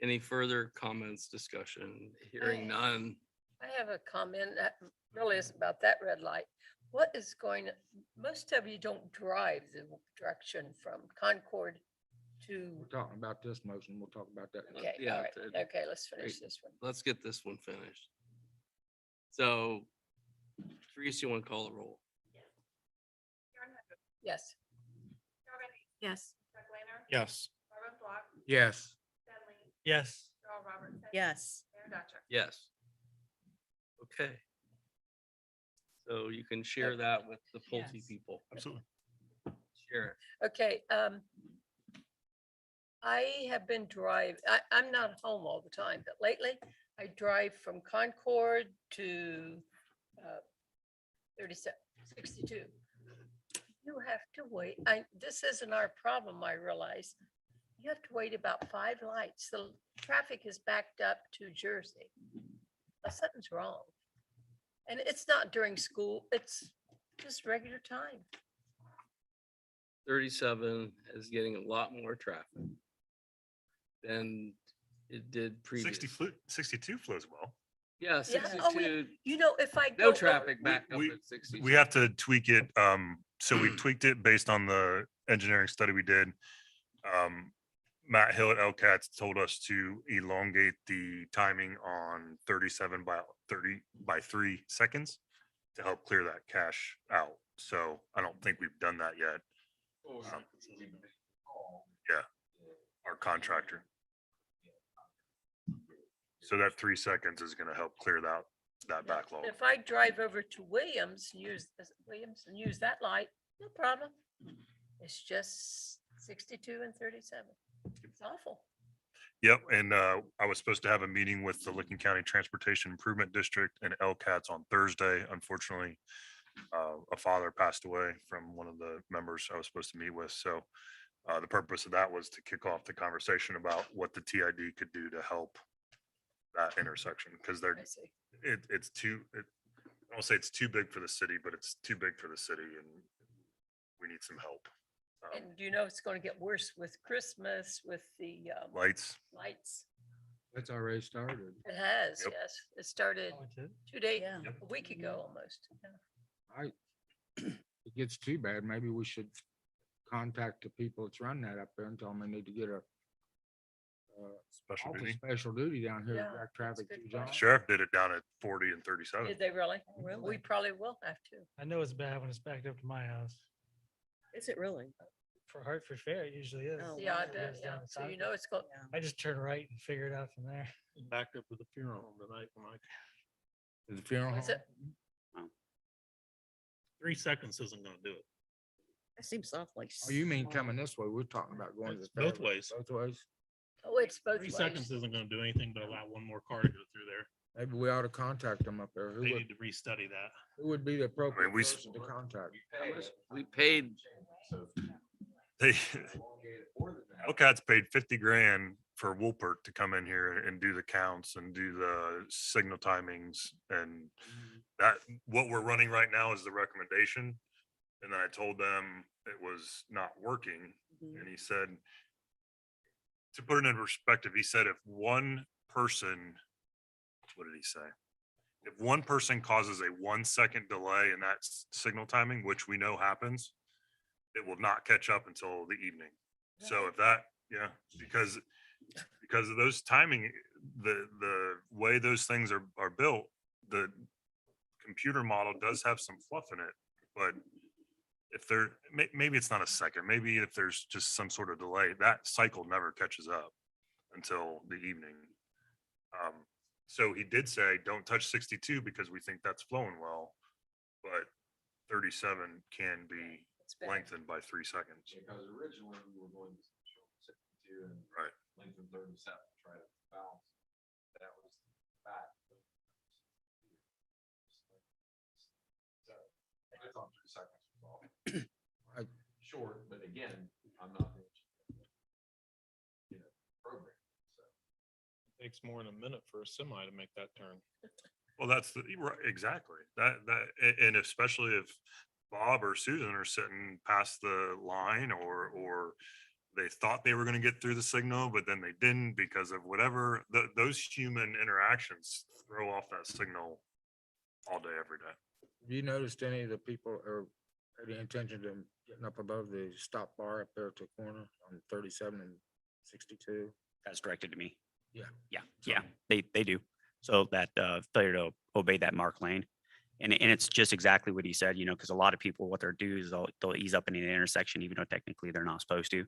[SPEAKER 1] Any further comments, discussion? Hearing none.
[SPEAKER 11] I have a comment that really is about that red light. What is going, most of you don't drive the direction from Concord to,
[SPEAKER 4] We're talking about this motion. We'll talk about that.
[SPEAKER 11] okay,
[SPEAKER 1] Yeah,
[SPEAKER 11] all right,
[SPEAKER 1] to-
[SPEAKER 11] okay, let's finish this one.
[SPEAKER 1] Let's get this one finished. So, Teresa, you want to call the roll?
[SPEAKER 2] Karen Hendrick,
[SPEAKER 11] Yes.
[SPEAKER 2] Carol Van Hayden,
[SPEAKER 3] Yes.
[SPEAKER 2] Doug Lehner,
[SPEAKER 4] Yes.
[SPEAKER 2] Marvin Block,
[SPEAKER 4] Yes.
[SPEAKER 2] Stanley,
[SPEAKER 6] Yes.
[SPEAKER 2] Darrell Robertson.
[SPEAKER 3] Yes.
[SPEAKER 2] Mayor Dutchess.
[SPEAKER 1] Yes. Okay. So you can share that with the Pulte
[SPEAKER 3] Yes.
[SPEAKER 1] people.
[SPEAKER 9] Absolutely.
[SPEAKER 1] Share it.
[SPEAKER 11] Okay, I have been I'm not home all the time, but lately I drive from Concord to 62. You have to wait. This isn't our problem, I realize. You have to wait about 5 lights. The traffic is backed up to Jersey. Something's wrong. And it's not during school, it's just regular time.
[SPEAKER 1] 37 is getting a lot more traffic than it did previously.
[SPEAKER 9] 62 flows well.
[SPEAKER 1] Yeah,
[SPEAKER 11] Yeah, oh,
[SPEAKER 1] 62,
[SPEAKER 11] You know, if I
[SPEAKER 1] no
[SPEAKER 11] go
[SPEAKER 1] traffic back up
[SPEAKER 9] we-
[SPEAKER 1] at 60.
[SPEAKER 9] We have to tweak it. So we tweaked it based on the engineering study we did. Matt Hill at LCATS told us to elongate the timing on 37 by 3 seconds to help clear that cache out. So I don't think we've done that yet. Yeah, our contractor. So that 3 seconds is gonna help clear that backlog.
[SPEAKER 11] If I drive over to Williams and use that light, no problem. It's just 62 and 37. It's awful.
[SPEAKER 9] Yep, and I was supposed to have a meeting with the Licking County Transportation Improvement District and LCATS on Thursday. Unfortunately, a father passed away from one of the members I was supposed to meet with. So the purpose of that was to kick off the conversation about what the TID could do to help that intersection, because
[SPEAKER 11] I see.
[SPEAKER 9] it's too, I don't say it's too big for the city, but it's too big for the city and we need some help.
[SPEAKER 11] And you know, it's going to get worse with Christmas, with the
[SPEAKER 9] Lights,
[SPEAKER 11] lights.
[SPEAKER 4] It's already started.
[SPEAKER 11] It has,
[SPEAKER 9] Yep.
[SPEAKER 11] yes. It started
[SPEAKER 6] Oh, it did?
[SPEAKER 11] 2 days,
[SPEAKER 3] Yeah.
[SPEAKER 11] a week ago almost. Yeah.
[SPEAKER 4] It gets too bad. Maybe we should contact the people that's running that up there and tell them they need to get a
[SPEAKER 9] special
[SPEAKER 4] awful
[SPEAKER 9] duty.
[SPEAKER 4] special duty down here to
[SPEAKER 11] Yeah,
[SPEAKER 4] direct
[SPEAKER 11] that's a
[SPEAKER 4] traffic
[SPEAKER 11] good
[SPEAKER 4] to
[SPEAKER 11] question.
[SPEAKER 4] John.
[SPEAKER 9] Sheriff did it down at 40 and 37.
[SPEAKER 11] Did they really? We probably will have to.
[SPEAKER 6] I know it's bad when it's backed up to my house.
[SPEAKER 3] Is it really?
[SPEAKER 6] For Hartford Fair, it usually is.
[SPEAKER 3] Oh,
[SPEAKER 11] Yeah, I
[SPEAKER 3] wow.
[SPEAKER 11] bet,
[SPEAKER 6] Goes
[SPEAKER 11] yeah.
[SPEAKER 6] down to
[SPEAKER 11] So you
[SPEAKER 6] Concord.
[SPEAKER 11] know it's going,
[SPEAKER 6] I just turn right and figure it out from there.
[SPEAKER 13] Backed up to the funeral home tonight when
[SPEAKER 4] Is the funeral
[SPEAKER 11] was
[SPEAKER 4] home?
[SPEAKER 11] it?
[SPEAKER 13] 3 seconds isn't gonna do it.
[SPEAKER 3] That seems awfully.
[SPEAKER 4] Oh, you mean
[SPEAKER 3] small.
[SPEAKER 4] coming this way? We're talking about going to the.
[SPEAKER 13] It's both
[SPEAKER 4] fair,
[SPEAKER 13] ways.
[SPEAKER 4] Both ways.
[SPEAKER 11] Oh, it's both
[SPEAKER 13] 3
[SPEAKER 11] ways.
[SPEAKER 13] seconds isn't gonna do anything but allow one more car to go through there.
[SPEAKER 4] Maybe we ought to contact them up there.
[SPEAKER 13] They need to restudy that.
[SPEAKER 4] Who would be the appropriate
[SPEAKER 9] we s-
[SPEAKER 4] person to contact?
[SPEAKER 1] We paid,
[SPEAKER 9] They, LCATS paid 50 grand for Woolpert to come in here and do the counts and do the signal timings. And that, what we're running right now is the recommendation. And then I told them it was not working.
[SPEAKER 3] Mhm.
[SPEAKER 9] And he said, to put it in perspective, he said if one person, what did he say? If one person causes a 1 second delay in that signal timing, which we know happens, it will not catch up until the evening. So if that, yeah, because of those timing, the way those things are built, the computer model does have some fluff in it, but if there, maybe it's not a second, maybe if there's just some sort of delay, that cycle never catches up until the evening. So he did say, don't touch 62 because we think that's flowing well, but 37 can be
[SPEAKER 11] It's bad.
[SPEAKER 9] lengthened by 3 seconds.
[SPEAKER 12] Because originally we were going to show 62 and
[SPEAKER 9] Right.
[SPEAKER 12] lengthen 37, try to balance. That was back. short, but again, I'm not. Program, so.
[SPEAKER 13] Takes more than a minute for a semi to make that turn.
[SPEAKER 9] Well, that's the, right, exactly. And especially if Bob or Susan are sitting past the line or they thought they were gonna get through the signal, but then they didn't because of whatever, those human interactions throw off that signal all day, every day.
[SPEAKER 4] Have you noticed any of the people or any intention to getting up above the stop bar up there at the corner on 37 and 62?
[SPEAKER 5] That's directed to me.
[SPEAKER 4] Yeah.
[SPEAKER 5] Yeah,
[SPEAKER 4] So-
[SPEAKER 5] yeah, they do. So that failure to obey that mark lane. And it's just exactly what he said, you know, because a lot of people, what they'll do is they'll ease up in an intersection, even though technically they're not supposed to.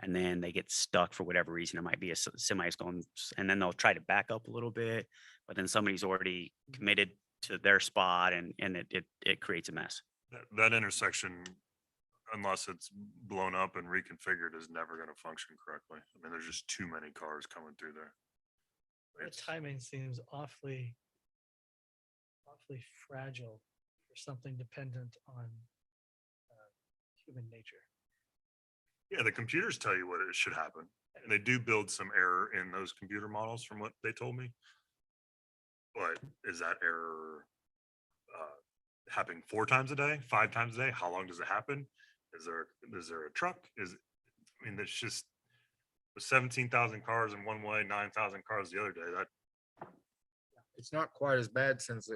[SPEAKER 5] And then they get stuck for whatever reason. It might be a semi's going, and then they'll try to back up a little bit, but then somebody's already committed to their spot and it creates a mess.
[SPEAKER 9] That intersection, unless it's blown up and reconfigured, is never gonna function correctly. I mean, there's just too many cars coming through there.
[SPEAKER 6] The
[SPEAKER 9] It's-
[SPEAKER 6] timing seems awfully fragile for something dependent on human nature.
[SPEAKER 9] Yeah, the computers tell you what it should happen, and they do build some error in those computer models from what they told me. But is that error happening 4 times a day, 5 times a day? How long does it happen? Is there a truck? I mean, it's just with 17,000 cars in one way, 9,000 cars the other day, that
[SPEAKER 4] It's not quite as bad since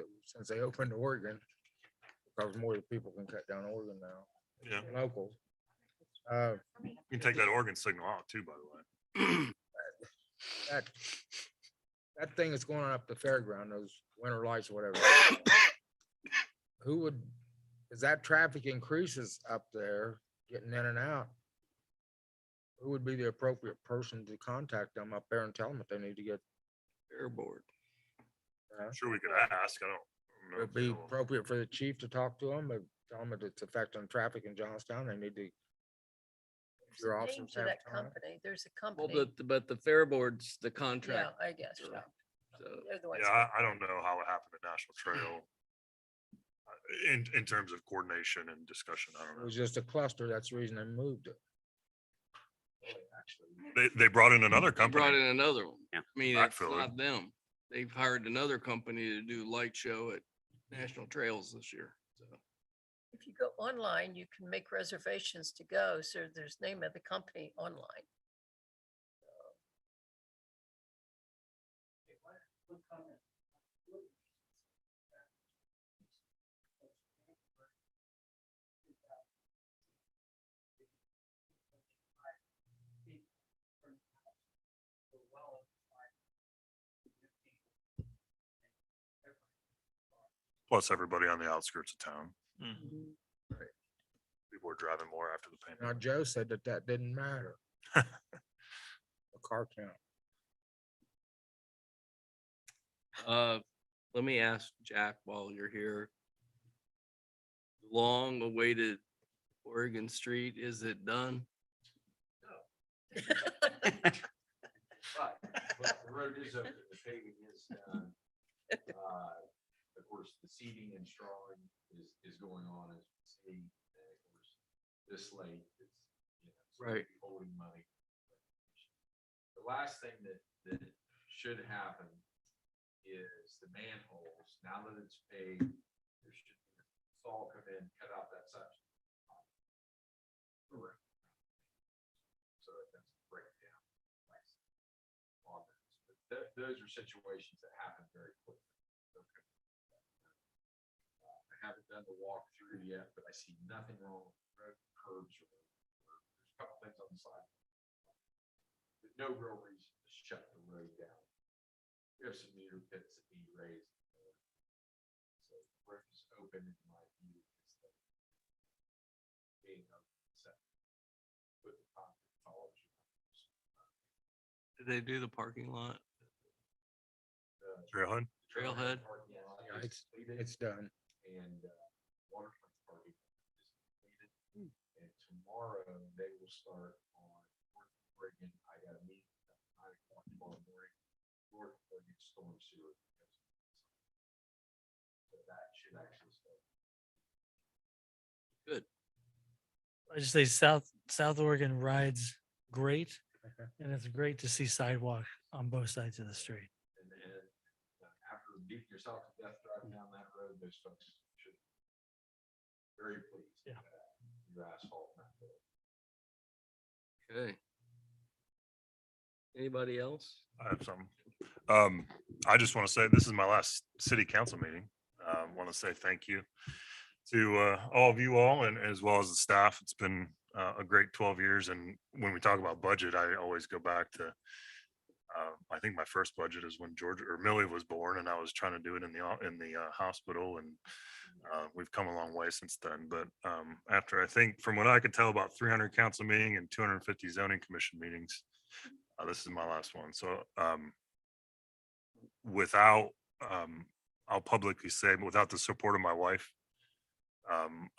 [SPEAKER 4] they opened Oregon, because more of the people can cut down Oregon now,
[SPEAKER 9] yeah,
[SPEAKER 4] locals.
[SPEAKER 9] you can take that Oregon signal out too, by the way.
[SPEAKER 4] That thing is going on up the fairground, those winter lights or whatever. As that traffic increases up there, getting in and out, who would be the appropriate person to contact them up there and tell them that they need to get?
[SPEAKER 1] Fair board.
[SPEAKER 9] I'm sure we could ask, I don't know.
[SPEAKER 4] Would it be appropriate for the chief to talk to them, but tell them that it's affecting traffic in Johnstown, they need to. If your
[SPEAKER 11] There's a name
[SPEAKER 4] officers
[SPEAKER 11] to
[SPEAKER 4] have
[SPEAKER 11] that
[SPEAKER 4] time.
[SPEAKER 11] company. There's a
[SPEAKER 1] Well,
[SPEAKER 11] company.
[SPEAKER 1] but the fair board's the
[SPEAKER 11] Yeah,
[SPEAKER 1] contract.
[SPEAKER 11] I guess, yeah.
[SPEAKER 1] So
[SPEAKER 11] They're the ones.
[SPEAKER 9] Yeah, I don't know how it happened at National Trail. In terms of coordination and discussion, I don't
[SPEAKER 4] It
[SPEAKER 9] know.
[SPEAKER 4] was just a cluster, that's the reason they moved it.
[SPEAKER 9] They brought in another
[SPEAKER 1] they brought
[SPEAKER 9] company.
[SPEAKER 1] in another one.
[SPEAKER 5] Yeah.
[SPEAKER 1] I mean, it's
[SPEAKER 9] Backfill it.
[SPEAKER 1] not them. They've hired another company to do light show at National Trails this year. So
[SPEAKER 11] If you go online, you can make reservations to go. So there's name of the company online.
[SPEAKER 9] Plus everybody on the outskirts of town.
[SPEAKER 13] Mhm.
[SPEAKER 9] People were driving more after the
[SPEAKER 4] Now,
[SPEAKER 9] pandemic.
[SPEAKER 4] Joe said that didn't matter. The car count.
[SPEAKER 1] let me ask Jack while you're here. Long awaited Oregon Street, is it done?
[SPEAKER 12] But the road is open, the paving is done. Of course, the seeding and strawing is going on as we see. And of course, this late, it's, it's
[SPEAKER 1] Right.
[SPEAKER 12] holding money. The last thing that should happen is the manholes, now that it's paved, there should be saw come in, cut out that section. Correct. So it doesn't break down. On this. But those are situations that happen very quickly. Okay. I haven't done the walkthrough yet, but I see nothing wrong with the road curbs or there's a couple things on the side. But no real reason to shut the road down. We have some meter pits that need raised. So the road is open in my view. Is that being set. Put the concrete college.
[SPEAKER 1] Did they do the parking lot?
[SPEAKER 9] Trailhead?
[SPEAKER 1] Trailhead?
[SPEAKER 12] Parking lot
[SPEAKER 4] Yeah,
[SPEAKER 12] is completed.
[SPEAKER 4] It's done.
[SPEAKER 12] And waterfront parking is completed. And tomorrow they will start on North Oregon. I got a meeting at 9 o'clock tomorrow morning. North Oregon storm sewer. So that should actually start.
[SPEAKER 1] Good.
[SPEAKER 6] I I just say South Oregon rides great. And it's great to see sidewalk on both sides of the street.
[SPEAKER 12] And then after beating yourself to death driving down that road, those folks should be very pleased.
[SPEAKER 6] Yeah.
[SPEAKER 12] with Your asphalt.
[SPEAKER 1] Okay. Anybody else?
[SPEAKER 9] I have some. I just want to say, this is my last city council meeting. Want to say thank you to all of you all, and as well as the staff. It's been a great 12 years. And when we talk about budget, I always go back to, I think my first budget is when Georgia or Millie was born, and I was trying to do it in the hospital, and we've come a long way since then. But after, I think from what I could tell, about 300 council meeting and 250 zoning commission meetings, this is my last one. So without, I'll publicly say, without the support of my wife,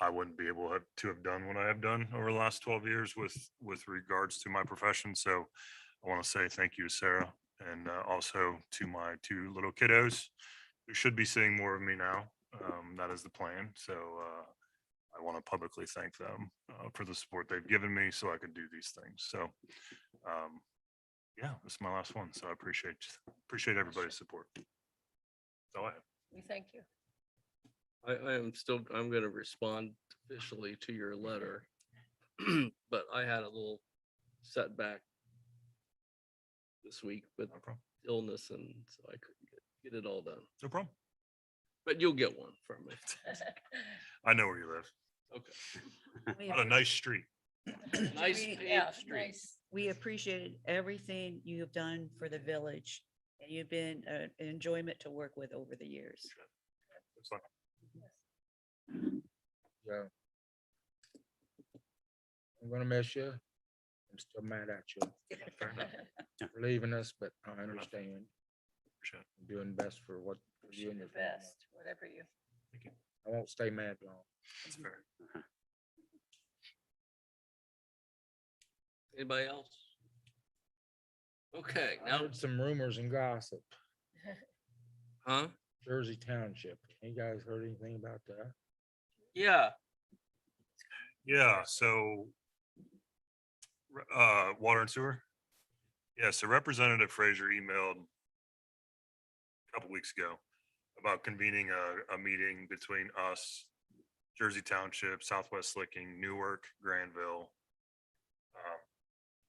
[SPEAKER 9] I wouldn't be able to have done what I have done over the last 12 years with regards to my profession. So I want to say thank you to Sarah, and also to my 2 little kiddos who should be seeing more of me now. That is the plan. So I want to publicly thank them for the support they've given me so I could do these things. So yeah, this is my last one. So I appreciate everybody's support. That's all I have.
[SPEAKER 11] We thank you.
[SPEAKER 1] I'm going to respond officially to your letter, but I had a little setback this week with
[SPEAKER 9] No problem.
[SPEAKER 1] illness, and so I couldn't get it all done.
[SPEAKER 9] No problem.
[SPEAKER 1] But you'll get one from me.
[SPEAKER 9] I know where you live.
[SPEAKER 1] Okay.
[SPEAKER 9] On a nice street.
[SPEAKER 1] Nice
[SPEAKER 3] We-
[SPEAKER 11] Yeah,
[SPEAKER 1] paved street.
[SPEAKER 11] nice.
[SPEAKER 3] We appreciated everything you have done for the village, and you've been an enjoyment to work with over the years.
[SPEAKER 9] It's fun.
[SPEAKER 4] Yeah. I'm gonna miss you. I'm still mad at you for leaving us, but I understand.
[SPEAKER 9] Appreciate it.
[SPEAKER 4] You're doing best for what for you
[SPEAKER 11] Do
[SPEAKER 4] and
[SPEAKER 11] your
[SPEAKER 4] your family.
[SPEAKER 11] best, whatever you.
[SPEAKER 4] I won't stay mad long.
[SPEAKER 9] That's fair.
[SPEAKER 1] Anybody else? Okay,
[SPEAKER 4] I
[SPEAKER 1] now,
[SPEAKER 4] heard some rumors and gossip.
[SPEAKER 1] huh?
[SPEAKER 4] Jersey Township. You guys heard anything about that?
[SPEAKER 1] Yeah,
[SPEAKER 9] Yeah, so water and sewer. Yeah, so Representative Frazier emailed a couple weeks ago about convening a meeting between us, Jersey Township, Southwest Licking, Newark, Granville.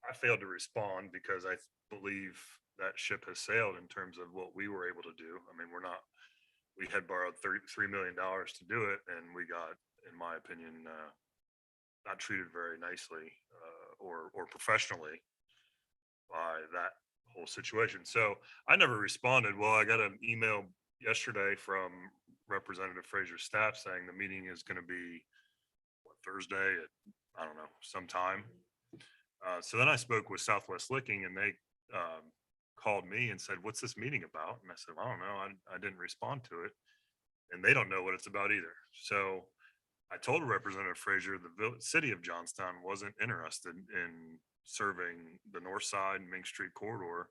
[SPEAKER 9] I failed to respond because I believe that ship has sailed in terms of what we were able to do. I mean, we had borrowed $33 million to do it, and we got, in my opinion, not treated very nicely or professionally by that whole situation. So I never responded. Well, I got an email yesterday from Representative Frazier's staff saying the meeting is going to be Thursday at, I don't know, sometime. So then I spoke with Southwest Licking, and they called me and said, "What's this meeting about?" And I said, "I don't know. I didn't respond to it." And they don't know what it's about either. So I told Representative Frazier the city of Johnstown wasn't interested in serving the north side Main Street corridor.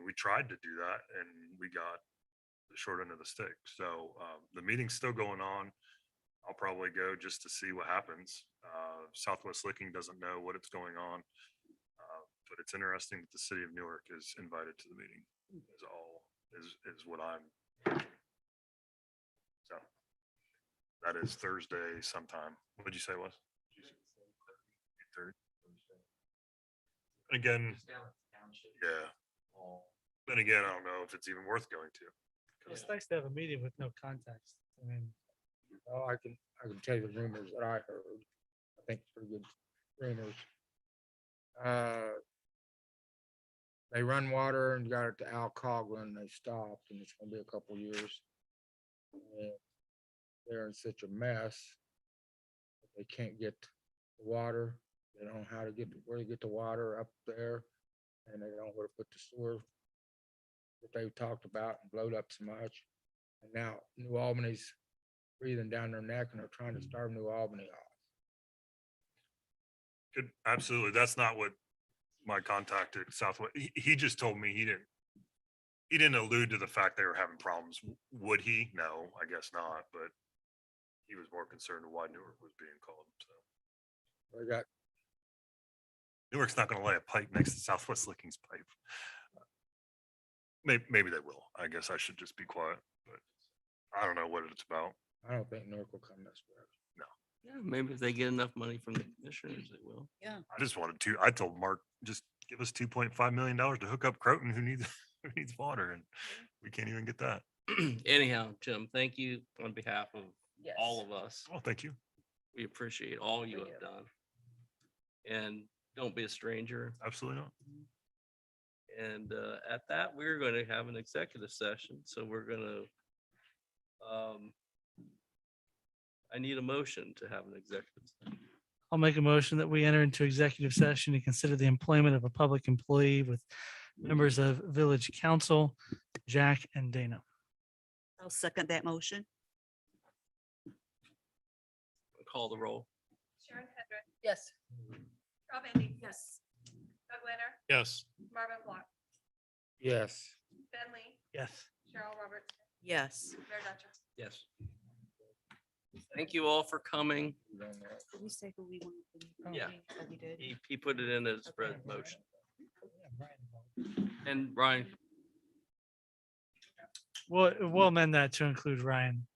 [SPEAKER 9] We tried to do that, and we got the short end of the stick. So the meeting's still going on. I'll probably go just to see what happens. Southwest Licking doesn't know what it's going on. But it's interesting that the city of Newark is invited to the meeting is what I'm hearing. So that is Thursday sometime. What did you say it was? Third. And again, yeah. Then again, I don't know if it's even worth going to.
[SPEAKER 6] It's nice to have a meeting with no context. I mean,
[SPEAKER 4] Oh, I can tell you the rumors that I heard. I think pretty good rumors. They run water and got it to Al Coughlin, they stopped, and it's gonna be a couple years. And they're in such a mess. They can't get the water. They don't know how to where to get the water up there. And they don't know where to put the sewer that they talked about and blowed up so much. And now New Albany's breathing down their neck, and they're trying to starve New Albany off.
[SPEAKER 9] Could absolutely. That's not what my contact at Southwest. He just told me he didn't allude to the fact they were having problems. Would he? No, I guess not. But he was more concerned with why Newark was being called. So
[SPEAKER 4] I got,
[SPEAKER 9] Newark's not gonna lay a pipe next to Southwest Licking's pipe. Maybe they will. I guess I should just be quiet, but I don't know what it's about.
[SPEAKER 4] I don't think Newark will come this way.
[SPEAKER 1] Yeah, maybe if they get enough money from the commissioners, they will.
[SPEAKER 9] I just wanted to, I told Mark, just give us $2.5 million to hook up Croton, who needs, who needs water, and we can't even get that.
[SPEAKER 1] Anyhow, Jim, thank you on behalf of
[SPEAKER 11] Yes.
[SPEAKER 1] all of us.
[SPEAKER 9] Oh, thank you.
[SPEAKER 1] We appreciate all you
[SPEAKER 11] We
[SPEAKER 1] have
[SPEAKER 11] do.
[SPEAKER 1] done. And don't be a stranger.
[SPEAKER 9] Absolutely not.
[SPEAKER 1] And at that, we're going to have an executive session. So we're going to, I need a motion to have an executive session.
[SPEAKER 6] I'll make a motion that we enter into executive session to consider the employment of a public employee with members of village council, Jack and Dana.
[SPEAKER 3] I'll second that motion.
[SPEAKER 1] Call the roll.
[SPEAKER 2] Sharon Hendrick,
[SPEAKER 11] Yes.
[SPEAKER 2] Rob Andy. Yes. Doug Leonard,
[SPEAKER 13] Yes.
[SPEAKER 2] Marvin Block,
[SPEAKER 4] Yes.
[SPEAKER 2] Ben Lee,
[SPEAKER 6] Yes.
[SPEAKER 2] Cheryl Roberts,
[SPEAKER 3] Yes.
[SPEAKER 2] Mayor Dutcher.
[SPEAKER 1] Yes. Thank you all for coming.
[SPEAKER 3] Did we say who we wanted?
[SPEAKER 1] Yeah.
[SPEAKER 3] Oh, we did.
[SPEAKER 1] He put it in his spread motion. And Ryan,
[SPEAKER 6] We'll amend that to include Ryan.